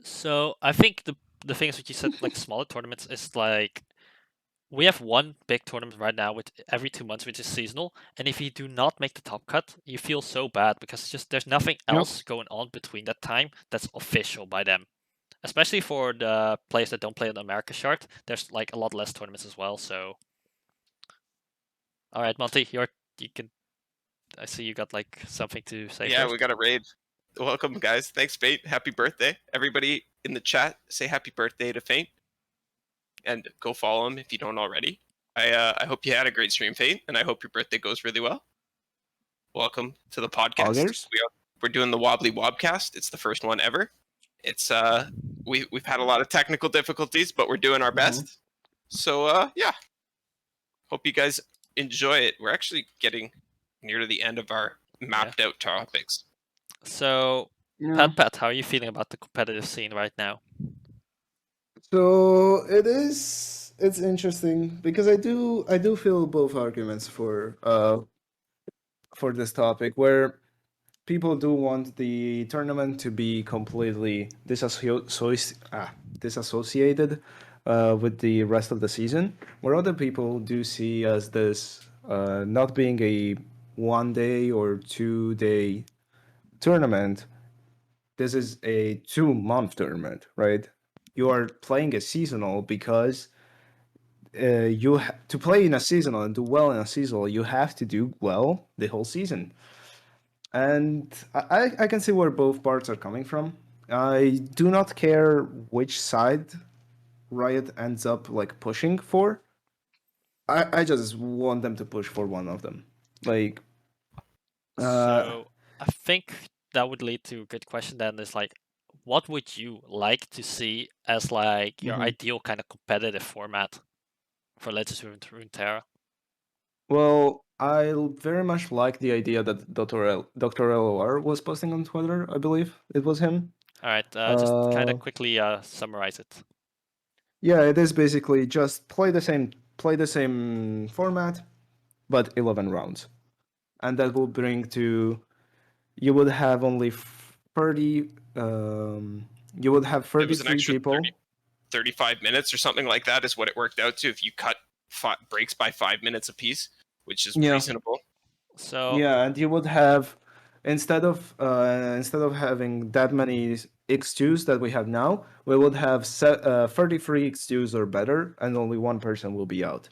So I think the things that you said, like smaller tournaments, is like we have one big tournament right now with every 2 months, which is seasonal. And if you do not make the top cut, you feel so bad because it's just there's nothing else going on between that time that's official by them. Especially for the players that don't play on the America chart, there's like a lot less tournaments as well. So, all right, Monty, you can. I see you got like something to say. Yeah, first. we got a raid. Welcome, guys. Thanks, Fate. Happy birthday. Everybody in the chat, say happy birthday to Fate. And go follow him if you don't already. I hope you had a great stream, Fate, and I hope your birthday goes really well. Welcome to the podcast. We're doing the Wobbly Wobcast. It's the first one ever. It's we've had a lot of technical difficulties, but we're doing our best. So yeah. Hope you guys enjoy it. We're actually getting near to the end of our mapped out topics. So, Pat, how are you feeling about the competitive scene right now? So it's interesting because I do feel both arguments for this topic where people do want the tournament to be completely disassociated with the rest of the season, where other people do see as this not being a 1 day or 2 day tournament. This is a 2-month tournament, right? You are playing a seasonal because to play in a seasonal and do well in a seasonal, you have to do well the whole season. And I can see where both parts are coming from. I do not care which side Riot ends up like pushing for. I just want them to push for one of them. Like, so I think that would lead to a good question. Then is like, what would you like to see as like your ideal kind of competitive format for Legends of Runeterra? Well, I very much like the idea that Dr. LOR was posting on Twitter. I believe it was him. All right, just kind of quickly summarize it. Yeah, it is basically just play the same format, but 11 rounds, and that will bring to you would have only 30. You would have 33 people. 35 minutes or something like that is what it worked out to if you cut breaks by 5 minutes apiece, which is reasonable. So yeah, and you would have instead of having that many X2s that we have now, we would have 33 X2s or better, and only one person will be out.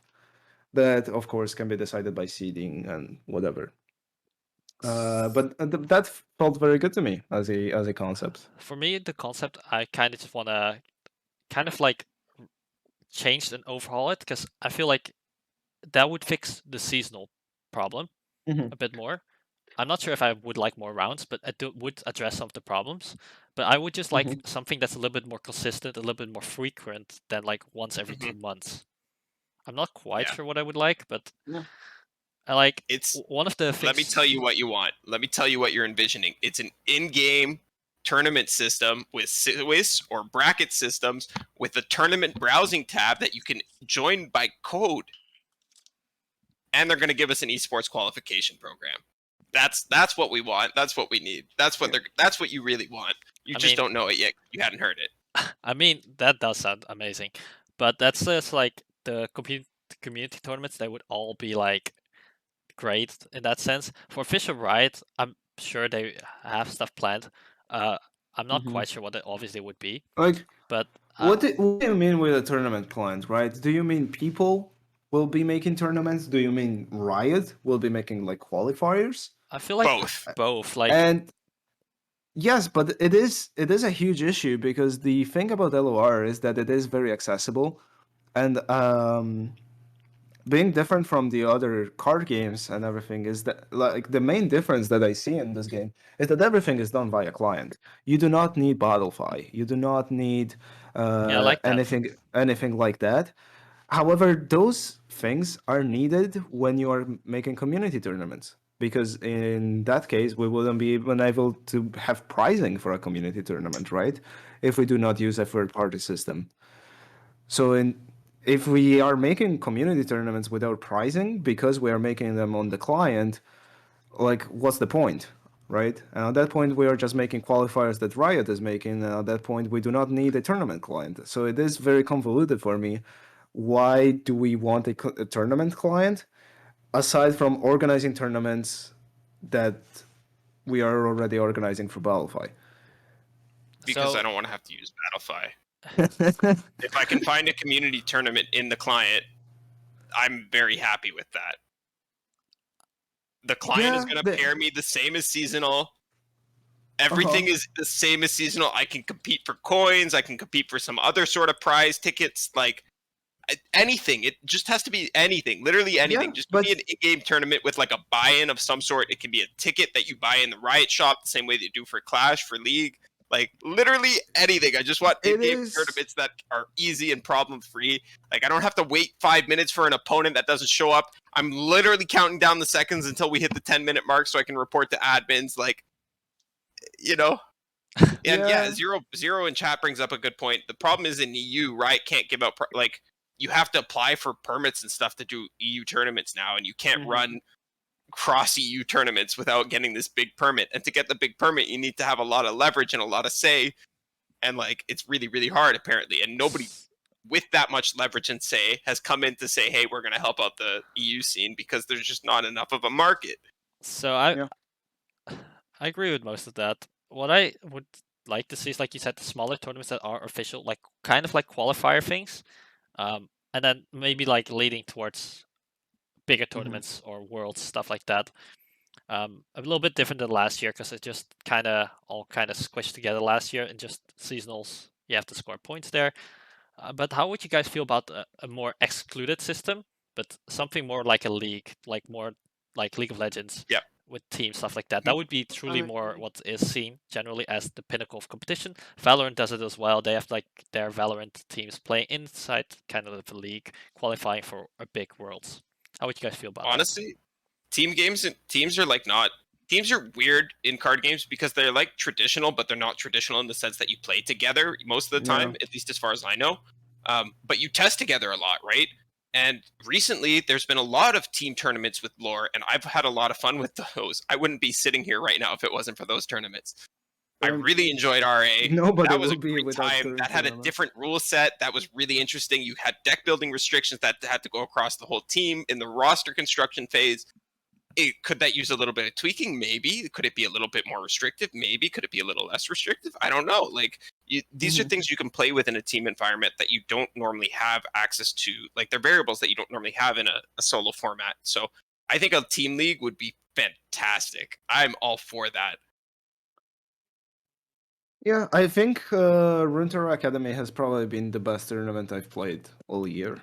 That, of course, can be decided by seeding and whatever. But that felt very good to me as a concept. For me, the concept, I kind of just want to kind of like change and overhaul it because I feel like that would fix the seasonal problem a bit more. I'm not sure if I would like more rounds, but it would address some of the problems. But I would just like something that's a little bit more consistent, a little bit more frequent than like once every 2 months. I'm not quite sure what I would like, but I like it's one of the things. Let me tell you what you want. Let me tell you what you're envisioning. It's an in-game tournament system with Swiss or bracket systems with a tournament browsing tab that you can join by code. And they're going to give us an esports qualification program. That's what we want. That's what we need. That's what you really want. You just don't know it yet. You hadn't heard it. I mean, that does sound amazing, but that's just like the community tournaments. They would all be like great in that sense. For official Riot, I'm sure they have stuff planned. I'm not quite sure what it obviously would be. Like, but what do you mean with a tournament planned, right? Do you mean people will be making tournaments? Do you mean Riot will be making like qualifiers? I feel like both. Like, and yes, but it is a huge issue because the thing about LOR is that it is very accessible. And being different from the other card games and everything is that, like, the main difference that I see in this game is that everything is done via client. You do not need Battlefy. You do not need Yeah, I like that. anything like that. However, those things are needed when you are making community tournaments, because in that case we wouldn't be even able to have pricing for a community tournament, right? If we do not use a third party system. So if we are making community tournaments without pricing because we are making them on the client, like, what's the point, right? And at that point, we are just making qualifiers that Riot is making. And at that point, we do not need a tournament client. So it is very convoluted for me. Why do we want a tournament client aside from organizing tournaments that we are already organizing for Battlefy? Because So I don't want to have to use Battlefy. If I can find a community tournament in the client, I'm very happy with that. The client is Yeah, going to pair me the same as seasonal. Everything is the same as seasonal. I can compete for coins. I can compete for some other sort of prize tickets. Like anything. It just has to be anything. Literally anything. Yeah, Just give but me an in-game tournament with like a buy-in of some sort. It can be a ticket that you buy in the Riot shop, the same way they do for Clash, for League. Like literally anything. I just want it in-game is. tournaments that are easy and problem-free. Like I don't have to wait 5 minutes for an opponent that doesn't show up. I'm literally counting down the seconds until we hit the 10-minute mark so I can report to admins. Like, you know. And yeah, Yeah. zero in chat brings up a good point. The problem is in EU, Riot can't give out like you have to apply for permits and stuff to do EU tournaments now, and you can't run cross EU tournaments without getting this big permit. And to get the big permit, you need to have a lot of leverage and a lot of say. And like it's really, really hard apparently. And nobody with that much leverage and say has come in to say, hey, we're gonna help out the EU scene because there's just not enough of a market. So Yeah. I agree with most of that. What I would like to see is, like you said, the smaller tournaments that are official, like kind of like qualifier things, and then maybe like leading towards bigger tournaments or worlds, stuff like that. A little bit different than last year because it just kind of all kind of squished together last year and just seasonals. You have to score points there. But how would you guys feel about a more excluded system, but something more like a league, like more like League of Legends? Yeah. With teams, stuff like that. That would be truly mean- more what is seen generally as the pinnacle of competition. Valorant does it as well. They have like their Valorant teams playing inside kind of the league, qualifying for a big worlds. How would you guys feel about Honestly, teams are like not teams are weird in card games because they're like traditional, but they're not traditional in the sense that you play together most of the time, at least as far as I know. But you test together a lot, right? And recently, there's been a lot of team tournaments with lore, and I've had a lot of fun with those. I wouldn't be sitting here right now if it wasn't for those tournaments. I really enjoyed RA. Nobody That was a will be great without time. certain That had a tournaments. different rule set. That was really interesting. You had deck building restrictions that had to go across the whole team in the roster construction phase. Could that use a little bit of tweaking? Maybe. Could it be a little bit more restrictive? Maybe. Could it be a little less restrictive? I don't know. Like these are things you can play with in a team environment that you don't normally have access to. Like they're variables that you don't normally have in a solo format. So I think a team league would be fantastic. I'm all for that. Yeah, I think Runeterra Academy has probably been the best tournament I've played all year.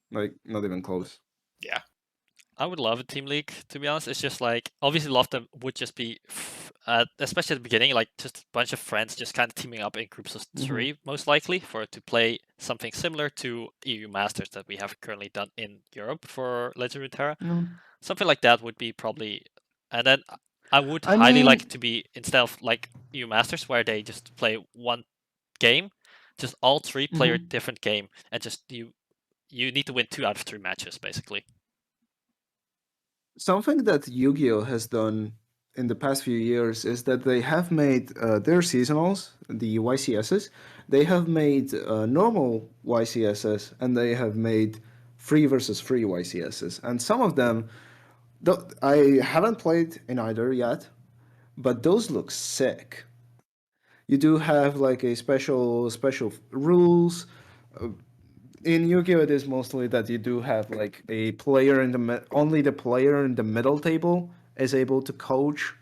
Like, not even close. Yeah. I would love a team league, to be honest. It's just like, obviously, a lot of them would just be, especially at the beginning, like just a bunch of friends just kind of teaming up in groups of three, most likely, for to play something similar to EU Masters that we have currently done in Europe for Legend of Runeterra. Something like that would be probably, and then I would I highly mean- like to be, instead of like EU Masters, where they just play one game, just all three play a different game, and just you need to win 2 out of 3 matches, basically. Something that Yu-Gi-Oh has done in the past few years is that they have made their seasonals, the YCSs, they have made normal YCSs, and they have made free versus free YCSs. And some of them, I haven't played in either yet, but those look sick. You do have like a special rules. In Yu-Gi-Oh, it is mostly that you do have like a player in the only the player in the middle table is able to coach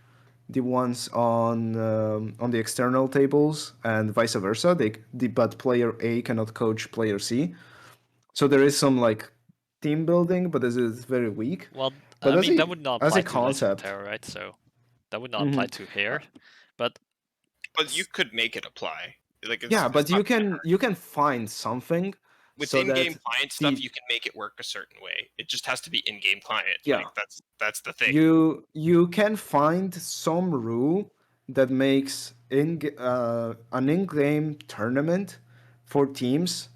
the ones on the external tables, and vice versa. But player A cannot coach player C. So there is some like team building, but this is very weak. Well, But I mean, that would not as apply a to Legend of concept, Terror, right? So that would not apply mhm. to here. But But you could make it apply. Like yeah, it's but not you can find something with so in-game that client stuff. the You can make it work a certain way. It just has to be in-game client. yeah, Like that's the thing. you can find some rule that makes an in-game tournament for teams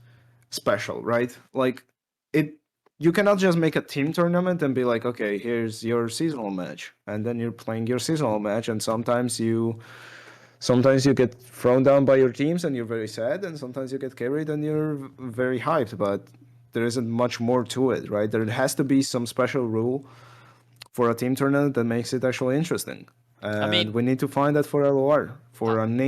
special, right? Like it you cannot just make a team tournament and be like, okay, here's your seasonal match, and then you're playing your seasonal match, and sometimes you get thrown down by your teams and you're very sad, and sometimes you get carried and you're very hyped, but there isn't much more to it, right? There has to be some special rule for a team tournament that makes it actually interesting. I And mean, we need to find that for LOR, I, for an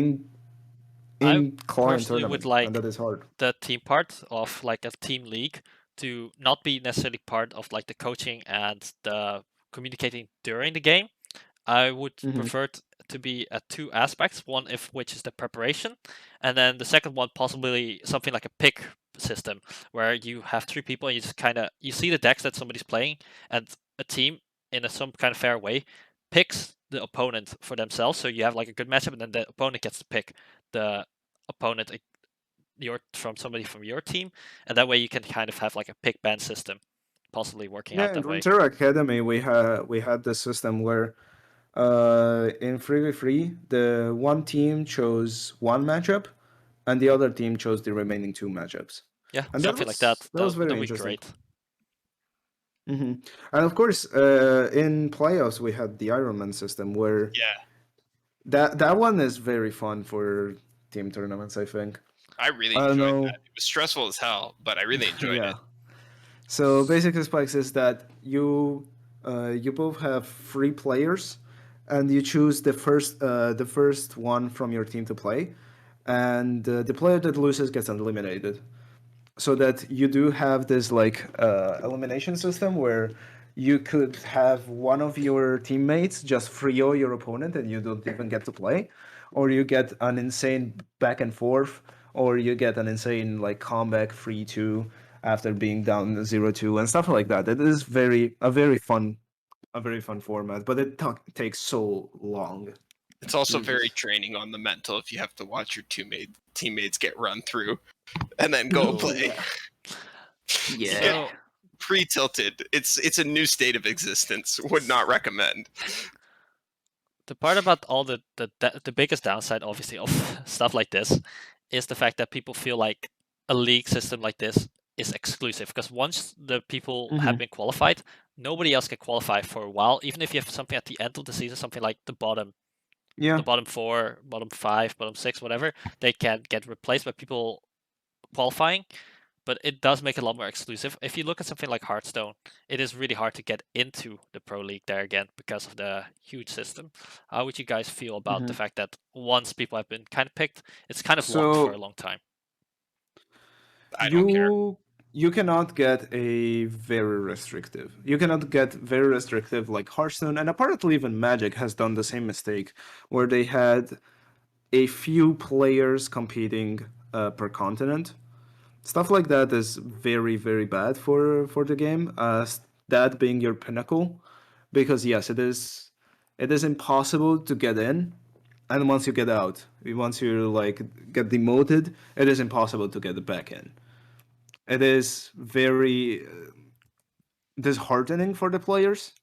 I in client personally would tournament, and like that is hard. the team part of like a team league to not be necessarily part of like the coaching and the communicating during the game. I would Hmm. prefer to be at two aspects. One, if which is the preparation, and then the second one possibly something like a pick system where you have three people and you just kind of you see the decks that somebody's playing, and a team in some kind of fair way picks the opponent for themselves. So you have like a good matchup, and then the opponent gets to pick the opponent your from somebody from your team, and that way you can kind of have like a pick ban system, possibly working out Yeah, in that way. Runeterra Academy, we had this system where in 3v3, the one team chose one matchup, and the other team chose the remaining two matchups. Yeah, And something like that. that was That very would be interesting. great. Hmm. And of course, in playoffs, we had the Ironman system where Yeah, that one is very fun for team tournaments, I think. I really I don't enjoyed know. that. It was stressful as hell, but I really enjoyed Yeah. it. So basically, Spikes is that you both have three players, and you choose the first one from your team to play, and the player that loses gets eliminated. So that you do have this like elimination system where you could have one of your teammates just 3-0 your opponent and you don't even get to play, or you get an insane back and forth, or you get an insane like comeback 3-2 after being down 0-2 and stuff like that. It is a very fun format, but it takes so long. It's also very Jesus. draining on the mental if you have to watch your teammates get run through and then go Oh, play. Yeah. You Yeah. get so pre-tilted. It's a new state of existence. Would not recommend. the part about all the biggest downside, obviously, of stuff like this is the fact that people feel like a league system like this is exclusive because once the people have Hmm. been qualified, nobody else can qualify for a while. Even if you have something at the end of the season, something like Yeah. the bottom four, bottom five, bottom six, whatever, they can get replaced by people qualifying. But it does make it a lot more exclusive. If you look at something like Hearthstone, it is really hard to get into the Pro League there again because of the huge system. How would you guys feel about the Hmm. fact that once people have been kind of picked, it's kind of locked for a So long time? I don't care. you cannot get a very restrictive. You cannot get very restrictive like Hearthstone, and apparently even Magic has done the same mistake where they had a few players competing per continent. Stuff like that is very very bad for the game. That being your pinnacle, because yes, it is impossible to get in, and once you get out, once you like get demoted, it is impossible to get back in. It is very disheartening for the players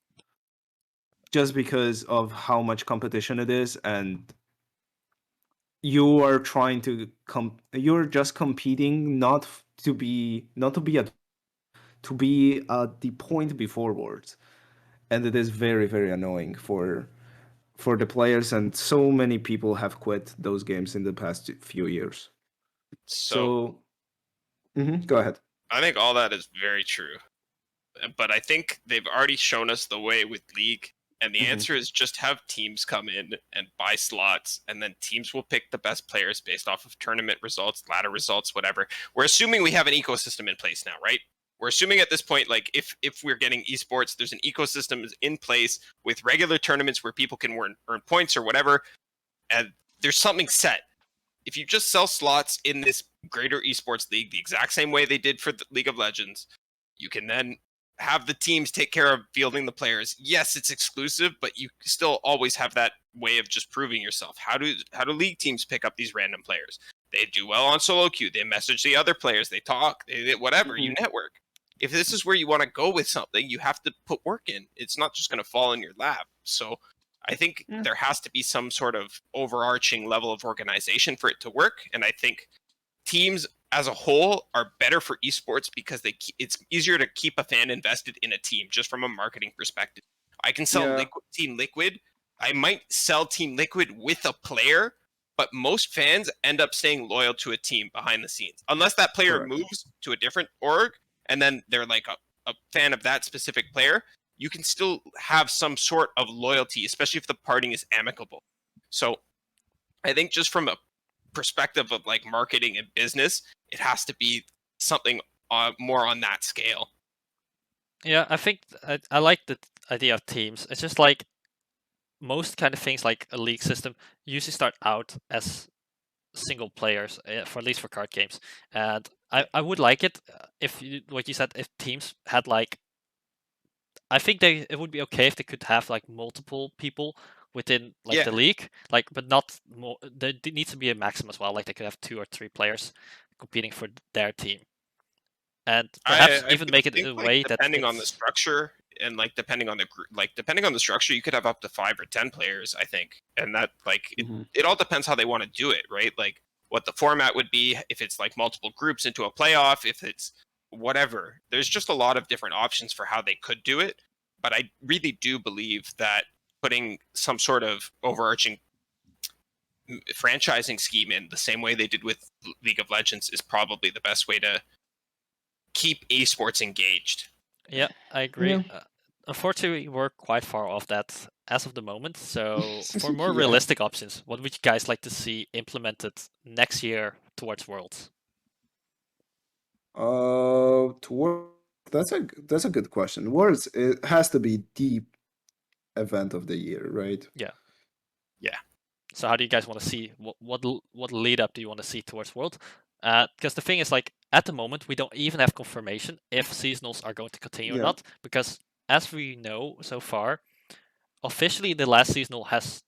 just because of how much competition it is, and you are trying to you're just competing not to be at to be at the point beforewards, and it is very very annoying for the players, and so many people have quit those games in the past few years. So So go ahead. I think all that is very true. But I think they've already shown us the way with League. And the Hmm. answer is just have teams come in and buy slots, and then teams will pick the best players based off of tournament results, ladder results, whatever. We're assuming we have an ecosystem in place now, right? We're assuming at this point, like if we're getting esports, there's an ecosystem in place with regular tournaments where people can earn points or whatever, and there's something set. if you just sell slots in this greater esports league the exact same way they did for the League of Legends, you can then have the teams take care of fielding the players. Yes, it's exclusive, but you still always have that way of just proving yourself. How do league teams pick up these random players? They do well on solo queue. They message the other players. They talk. Whatever. You network. If this is where you want to go with something, you have to put work in. It's not just going to fall in your lap. So I think there has to be some sort of overarching level of organization for it to work. And I think teams as a whole are better for esports because it's easier to keep a fan invested in a team just from a marketing perspective. I can sell Team Liquid. I might sell Team Liquid with a player, but most fans end up staying loyal to a team behind the scenes. Unless that player moves to a different org and then they're like a fan of that specific player, you can still have some sort of loyalty, especially if the parting is amicable. So I think just from a perspective of like marketing and business, it has to be something more on that scale. Yeah, I think I like the idea of teams. It's just like most kind of things like a league system usually start out as single players, for at least for card games. And I would like it if you, like you said, if teams had like, I think it would be okay if they could have like multiple people within like the league, like, but not more. There needs to be a maximum as well. Like they could have 2 or 3 players competing for their team, and perhaps even make it a way that depending on the structure and like depending on the structure, you could have up to 5 or 10 players, I think, and that like it all depends how they want to do it, right? Like what the format would be, if it's like multiple groups into a playoff, if it's whatever. There's just a lot of different options for how they could do it, but I really do believe that putting some sort of overarching franchising scheme in the same way they did with League of Legends is probably the best way to keep esports engaged. Yeah, I agree. Unfortunately, we're quite far off that as of the moment. So, for more realistic options, what would you guys like to see implemented next year towards Worlds? Towards that's a good question. Worlds, it has to be the event of the year, right? Yeah. Yeah. So, how do you guys want to see what lead up do you want to see towards World? Because the thing is, like at the moment, we don't even have confirmation if seasonals are going to continue or not. Because as we know so far, officially the last seasonal has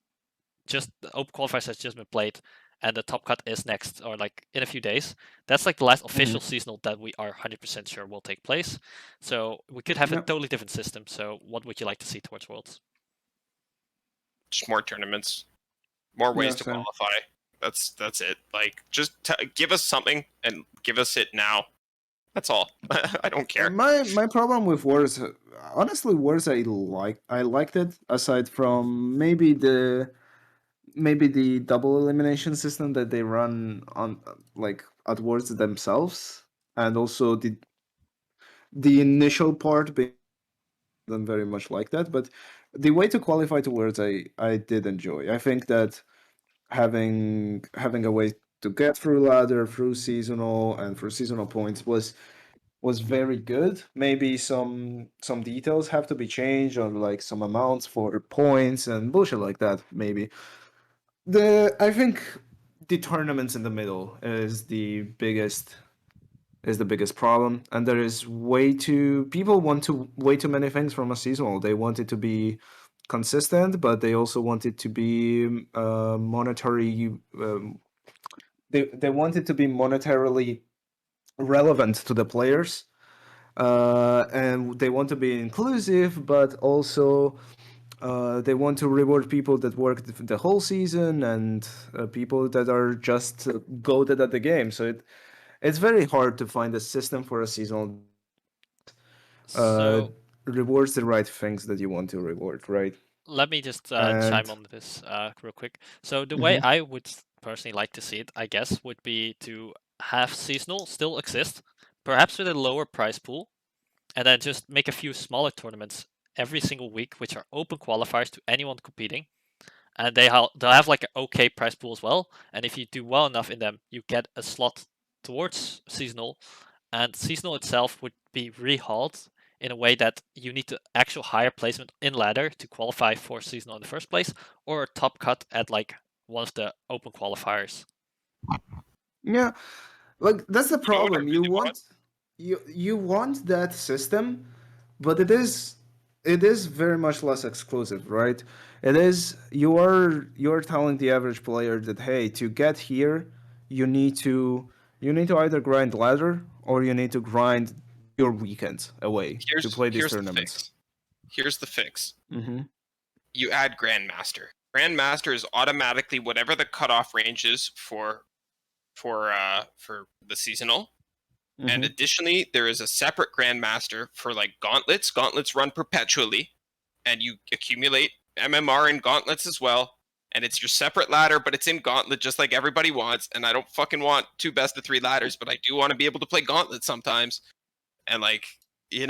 just the open qualifiers has just been played, and the top cut is next or like in a few days. That's like the last official seasonal that we are 100% sure will take place. So we could have a totally different system. So what would you like to see towards Worlds? Just more tournaments, more ways to qualify. That's it. Like just give us something and give us it now. That's all. I don't care. My problem with Worlds, honestly, Worlds I liked it, aside from maybe the double elimination system that they run on like at Worlds themselves, and also the initial part being them very much like that. But the way to qualify to Worlds I did enjoy. I think that having a way to get through ladder, through seasonal, and through seasonal points was very good. Maybe some details have to be changed, or like some amounts for points and bullshit like that. Maybe I think the tournaments in the middle is the biggest problem, and there is people want to way too many things from a seasonal. They want it to be consistent, but they also want it to be monetary. They want it to be monetarily relevant to the players, and they want to be inclusive, but also they want to reward people that work the whole season and people that are just goated at the game. So it's very hard to find a system for a seasonal rewards the right things that you want to reward, right? Let me just chime on this real quick. So the way I would personally like to see it, I guess, would be to have seasonal still exist, perhaps with a lower prize pool, and then just make a few smaller tournaments every single week, which are open qualifiers to anyone competing, and they'll have like an okay prize pool as well. And if you do well enough in them, you get a slot towards seasonal, and seasonal itself would be rehauled in a way that you need to actual higher placement in ladder to qualify for seasonal in the first place, or a top cut at like one of the open qualifiers. Yeah, like that's the You know what I problem. really want? You want that system, but it is very much less exclusive, right? It is you are telling the average player that hey, to get here, you need to either grind ladder or you need to grind your weekends away to play these Here's the tournaments. fix. Here's the fix. Mm-hmm. You add Grandmaster. Grandmaster is automatically whatever the cutoff range is for the seasonal. And Mm-hmm. additionally, there is a separate Grandmaster for like gauntlets. Gauntlets run perpetually, and you accumulate MMR in gauntlets as well. And it's your separate ladder, but it's in gauntlet just like everybody wants. And I don't fucking want 2 best of 3 ladders, but I do want to be able to play gauntlet sometimes. And like, you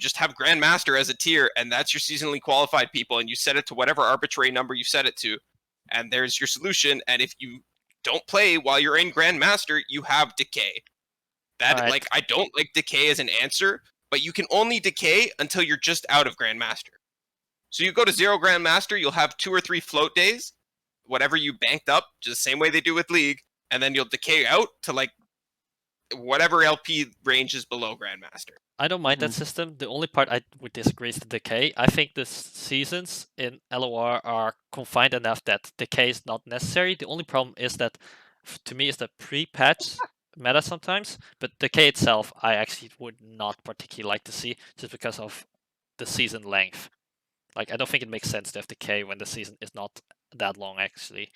just have Grandmaster as a tier, and that's your seasonally qualified people, and you set it to whatever arbitrary number you set it to, and there's your solution. And if you don't play while you're in Grandmaster, you have Decay. That Alright. like I don't like Decay as an answer, but you can only Decay until you're just out of Grandmaster. So you go to 0 Grandmaster, you'll have 2 or 3 float days, whatever you banked up, just the same way they do with League, and then you'll Decay out to like whatever LP range is below Grandmaster. I don't mind that Mm. system. The only part I would disagree is the decay. I think the seasons in LOR are confined enough that decay is not necessary. The only problem is that, to me, is the pre-patch meta sometimes. But decay itself, I actually would not particularly like to see, just because of the season length. Like, I don't think it makes sense to have decay when the season is not that long, actually.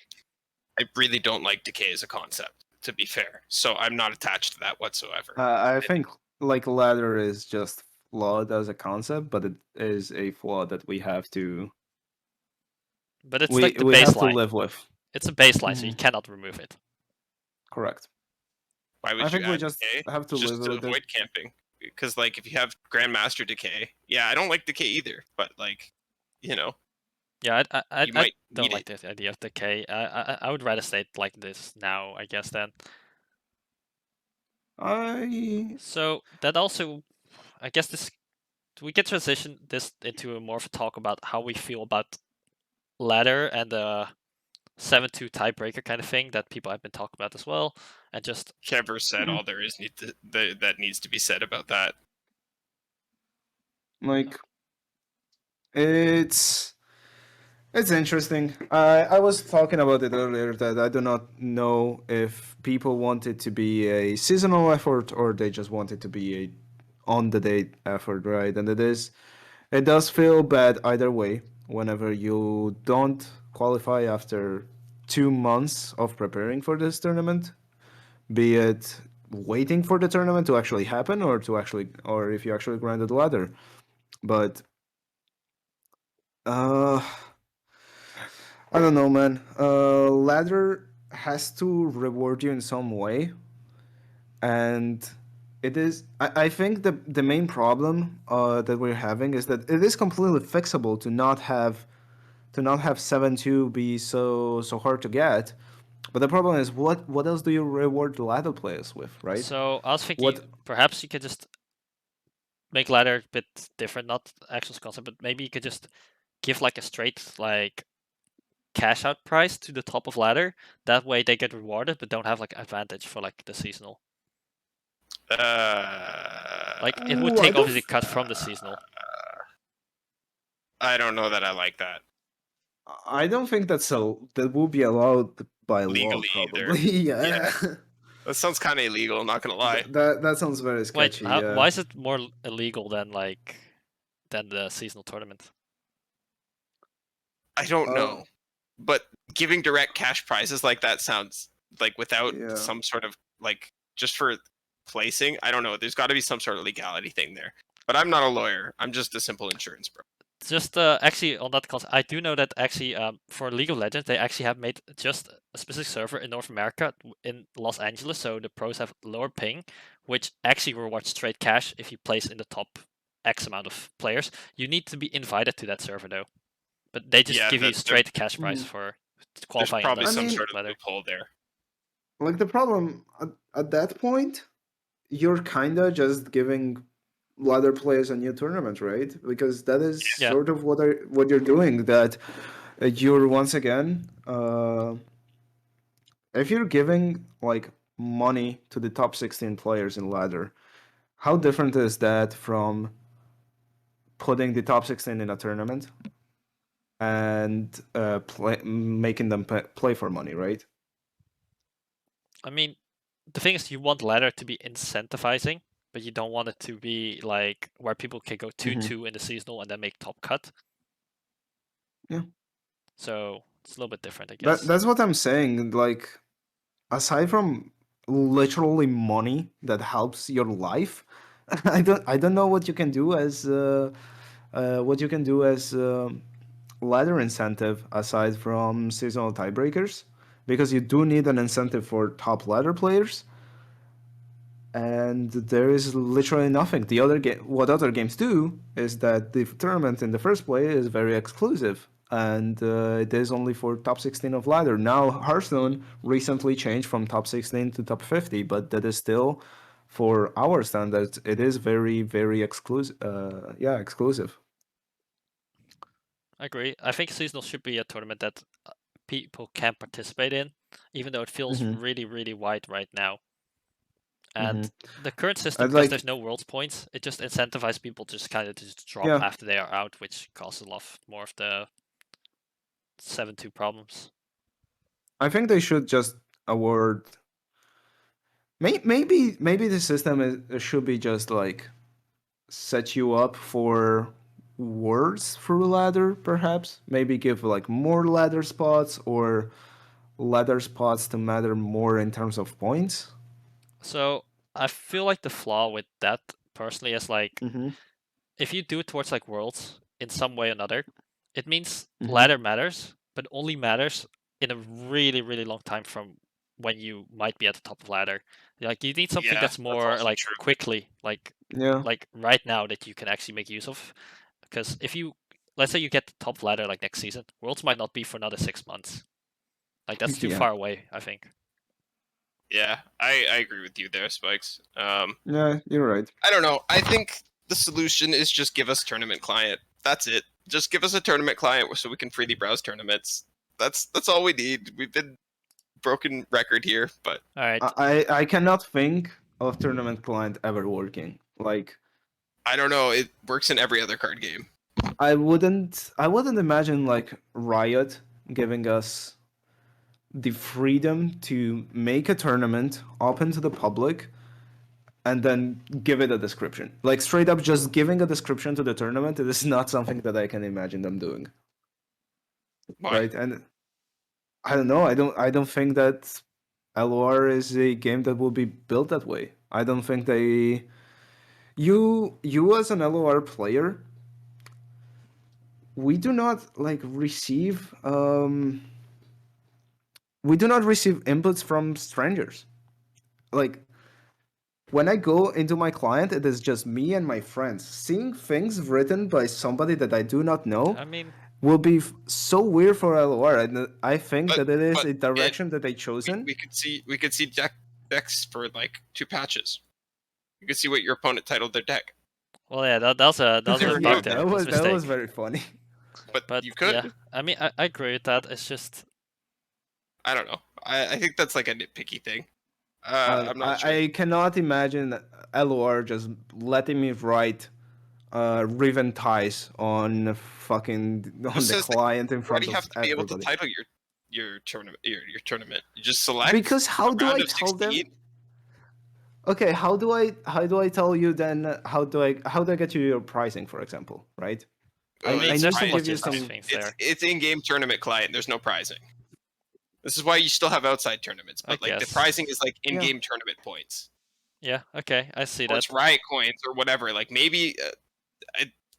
I really don't like Decay as a concept, to be fair. So I'm not attached to that whatsoever. I think like ladder is just flawed as a concept, but it is a flaw that we have to But it's like the we have to baseline. live with. It's a baseline, so you Mhm. cannot remove it. Correct. Why would I you think we add just Decay? have to Just live to with it. avoid camping. Because like if you have Grandmaster Decay, yeah, I don't like Decay either. But like, you know, Yeah, I you might don't need like it. the idea of decay. I would rather stay like this now, I guess then. I So that also, I guess this we can transition this into a more of a talk about how we feel about ladder and the 7-2 tiebreaker kind of thing that people have been talking about as well, and just Kever said all there is that needs to be said about that. like it's interesting. I was talking about it earlier that I do not know if people want it to be a seasonal effort or they just want it to be a on the date effort, right? And it does feel bad either way whenever you don't qualify after 2 months of preparing for this tournament, be it waiting for the tournament to actually happen or if you actually grinded the ladder. But uh I don't know, man. Ladder has to reward you in some way, and it is. I think the main problem that we're having is that it is completely fixable to not have 7-2 be so hard to get. But the problem is what else do you reward the ladder players with, right? so I was thinking What perhaps you could just make ladder a bit different, not actual concept, but maybe you could just give like a straight like cash out price to the top of ladder. That way they get rewarded, but don't have like advantage for like the seasonal. Like it would Ooh, I take don't obviously cut from the seasonal. I don't know that I like that I don't think that will be allowed by law legally either. probably. Yeah. That sounds kind of illegal. Not gonna lie. That sounds very Wait, sketchy. Yeah. why is it more illegal than the seasonal tournament? I don't Uh, know, but giving direct cash prizes like that sounds like without yeah. some sort of like just for placing. I don't know. There's got to be some sort of legality thing there. But I'm not a lawyer. I'm just a simple insurance bro. Just actually on that concept, I do know that actually for League of Legends they actually have made just a specific server in North America in Los Angeles, so the pros have lower ping, which actually rewards straight cash if you place in the top X amount of players. You need to be invited to that server though, but they just Yeah, give you straight cash price Mm. for there's qualifying probably on the some mean- sort of ladder. loophole there. Like the problem at that point, you're kinda just giving ladder players a new tournament, right? Because that is Yeah. sort of what you're doing. That you're once again if you're giving like money to the top 16 players in ladder, how different is that from putting the top 16 in a tournament and making them play for money, right? I mean, the thing is, you want ladder to be incentivizing, but you don't want it to be like where people can go 2-2 in the seasonal and then make top cut. Yeah. So it's a little bit different, I guess. That's what I'm saying. Like, aside from literally money that helps your life, I don't know what you can do as ladder incentive aside from seasonal tiebreakers, because you do need an incentive for top ladder players. And there is literally nothing. The other game, what other games do, is that the tournament in the first place is very exclusive, and it is only for top 16 of ladder. Now Hearthstone recently changed from top 16 to top 50, but that is still, for our standards, it is very very exclusive. Yeah, exclusive. I agree. I think seasonal should be a tournament that people can participate in, even though it feels really, really wide right now. And the current system, because there's no worlds points, it just incentivizes people to just kind of just drop after they are out, which causes a lot more of the 7-2 problems. I think they should just award. Maybe the system should be just like set you up for words through ladder, perhaps. Maybe give like more ladder spots, or ladder spots to matter more in terms of points. So I feel like the flaw with that personally is like, if you do it towards like worlds in some way or another, it means ladder matters, but only matters in a really, really long time from when you might be at the top of ladder. Like you need something that's more like true. quickly, like right now that you can actually make use of. Because if you, let's say you get the top ladder like next season, worlds might not be for another 6 months. Like that's too far away, I think. Yeah, I agree with you there, Spikes. Yeah, you're right. I don't know. I think the solution is just give us tournament client. That's it. Just give us a tournament client so we can freely browse tournaments. That's all we need. We've been broken record here, but all right. I cannot think of tournament client ever working. Like, I don't know. It works in every other card game. I wouldn't imagine like Riot giving us the freedom to make a tournament open to the public and then give it a description. Like, straight up just giving a description to the tournament, it is not something that I can imagine them doing. Why? Right? And I don't know, I don't think that LOR is a game that will be built that way. I don't think they you as an LOR player, we do not like receive we do not receive inputs from strangers. Like, when I go into my client, it is just me and my friends. Seeing things written by somebody that I do not know, I mean, will be so weird for LOR, and I think that it is but a direction that they've chosen. We could see decks for like 2 patches. You could see what your opponent titled their deck. well, yeah, that was a bug there. that was very funny. But you could. Yeah, I mean, I agree with that. It's just, I don't know. I think that's like a nitpicky thing. I'm not sure. I cannot imagine LOR just letting me write Riven ties on fucking on the client in front of everybody. Why do you have to be able to title your tournament? Your tournament. You just select. Because how do I tell them? Okay, how do I tell you then? How do I get you your pricing, for example? Right. I need to give you some. It's in-game tournament client. There's no prizing. This is why you still have outside tournaments, but like the pricing is like in-game tournament points. Yeah. Okay, I see that. It's Riot coins or whatever. Like maybe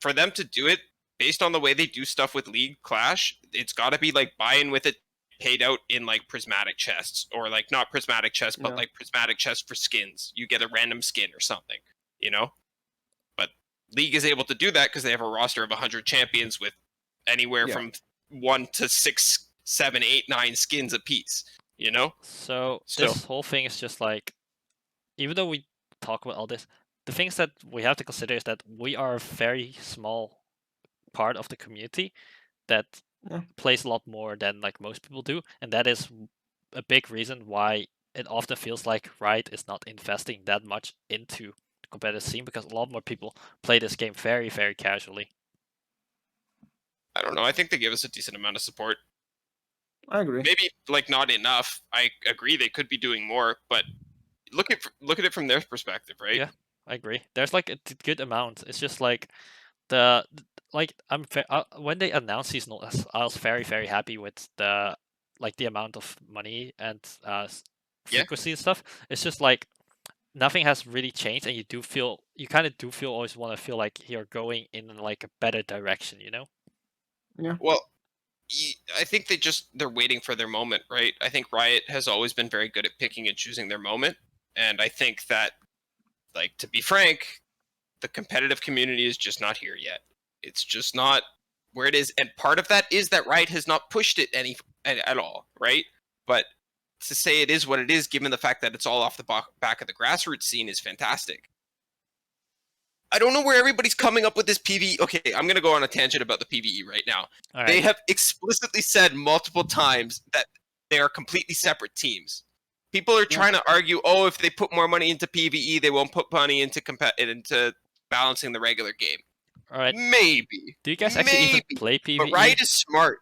for them to do it based on the way they do stuff with League Clash, it's got to be like buy-in with it paid out in like prismatic chests, or like not prismatic chests, but like prismatic chests for skins. You get a random skin or something, you know. But League is able to do that because they have a roster of 100 champions with anywhere from 1 to 6, 7, 8, 9 skins a piece, you know? So this whole thing is just like, even though we talk about all this, the things that we have to consider is that we are a very small part of the community that plays a lot more than like most people do, and that is a big reason why it often feels like Riot is not investing that much into the competitive scene, because a lot more people play this game very, very casually. I don't know. I think they give us a decent amount of support. I agree. Maybe like not enough. I agree they could be doing more, but look at it from their perspective, right? Yeah, I agree. There's like a good amount. It's just like the when they announced seasonal, I was very, very happy with the amount of money and Yeah. frequency and stuff. It's just like nothing has really changed, and you kind of do feel always want to feel like you're going in like a better direction, you know? Yeah. Well, I think they're waiting for their moment, right? I think Riot has always been very good at picking and choosing their moment, and I think that, like, to be frank, the competitive community is just not here yet. It's just not where it is, and part of that is that Riot has not pushed it at all, right? But to say it is what it is, given the fact that it's all off the back of the grassroots scene, is fantastic. I don't know where everybody's coming up with this PvE. Okay, I'm going to go on a tangent about the PvE right now. All They right. have explicitly said multiple times that they are completely separate teams. People are trying to argue, oh, if they put more money into PvE, they won't put money into balancing the regular game. All right. Maybe. Do you guys actually even play PvE? But Riot is smart,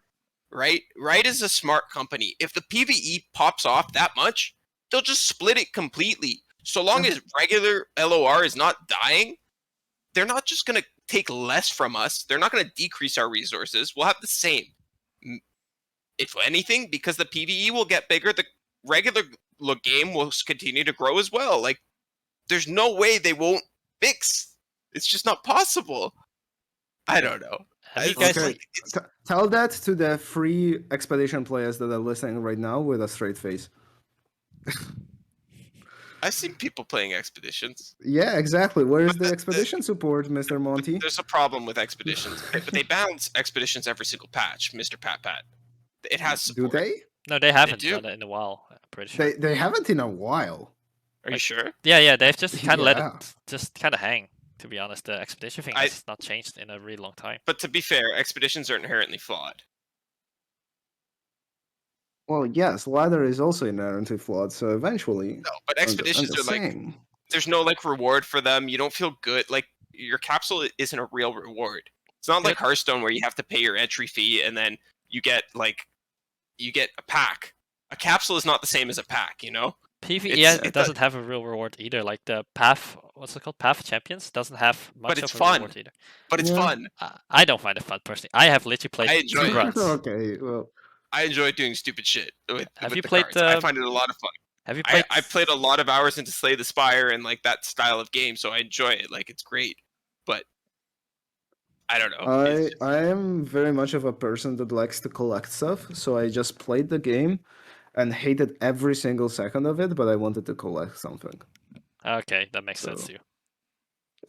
right? Riot is a smart company. If the PvE pops off that much, they'll just split it completely. So long as regular LOR is not dying, they're not just going to take less from us. They're not going to decrease our resources. We'll have the same. If anything, because the PvE will get bigger, the regular game will continue to grow as well. Like, there's no way they won't fix. It's just not possible. I don't know. Have you guys? Okay. Tell that to the free expedition players that are listening right now with a straight face. I've seen people playing expeditions. Yeah, exactly. Where is But the expedition support, Mr. Monty? There's a problem with expeditions, but they balance expeditions every single patch, Mr. Pat. It has Do support. they? No, they haven't do. done it in a while. I'm pretty sure. They haven't in a while. Are you sure? Yeah. They've just kind of let Yeah. it just kind of hang. To be honest, the expedition thing has not changed in a really long time. But to be fair, expeditions are inherently flawed. Well, yes, ladder is also inherently flawed, so eventually. No, but expeditions I'm just are like, saying. there's no like reward for them. You don't feel good. Like, your capsule isn't a real reward. It's not like Hearthstone where you have to pay your entry fee and then you get a pack. A capsule is not the same as a pack, you know? PvE doesn't have a real reward either. Like the Path, what's it called? Path Champions doesn't have much But it's of a fun. reward either. But it's fun. I don't find it fun personally. I have literally played I enjoy 2 it. runs. Okay, well. I enjoy doing stupid shit with Have you the played cards. I find it a lot of fun. Have you played? I've played a lot of hours into Slay the Spire and like that style of game, so I enjoy it. Like, it's great. But I don't know. I am very much of a person that likes to collect stuff, so I just played the game and hated every single second of it, but I wanted to collect something. Okay, that makes sense too.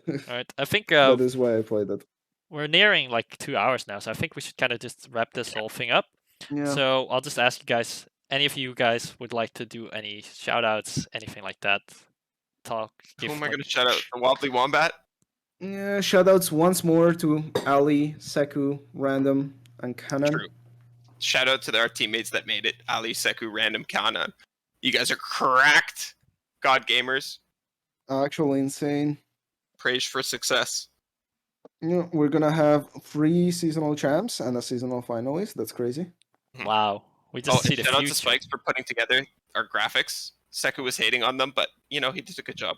All right, I think that is why I played it. We're nearing like 2 hours now, so I think we should kind of just wrap this whole thing up. Yeah. So I'll just ask you guys, any of you guys would like to do any shout outs, anything like that? Who am I going to shout out? The Wobbly Wombat? Yeah, shoutouts once more to Ali, Seku, Random, and Kanan. True. Shout out to our teammates that made it. Ali, Seku, Random, Kanan. You guys are cracked. God gamers. Actually insane. Praise for success. Yeah, we're gonna have 3 seasonal champs and a seasonal finalist. That's crazy. Wow. We just see the shout out future. to Spikes for putting together our graphics. Seku was hating on them, but, he did a good job.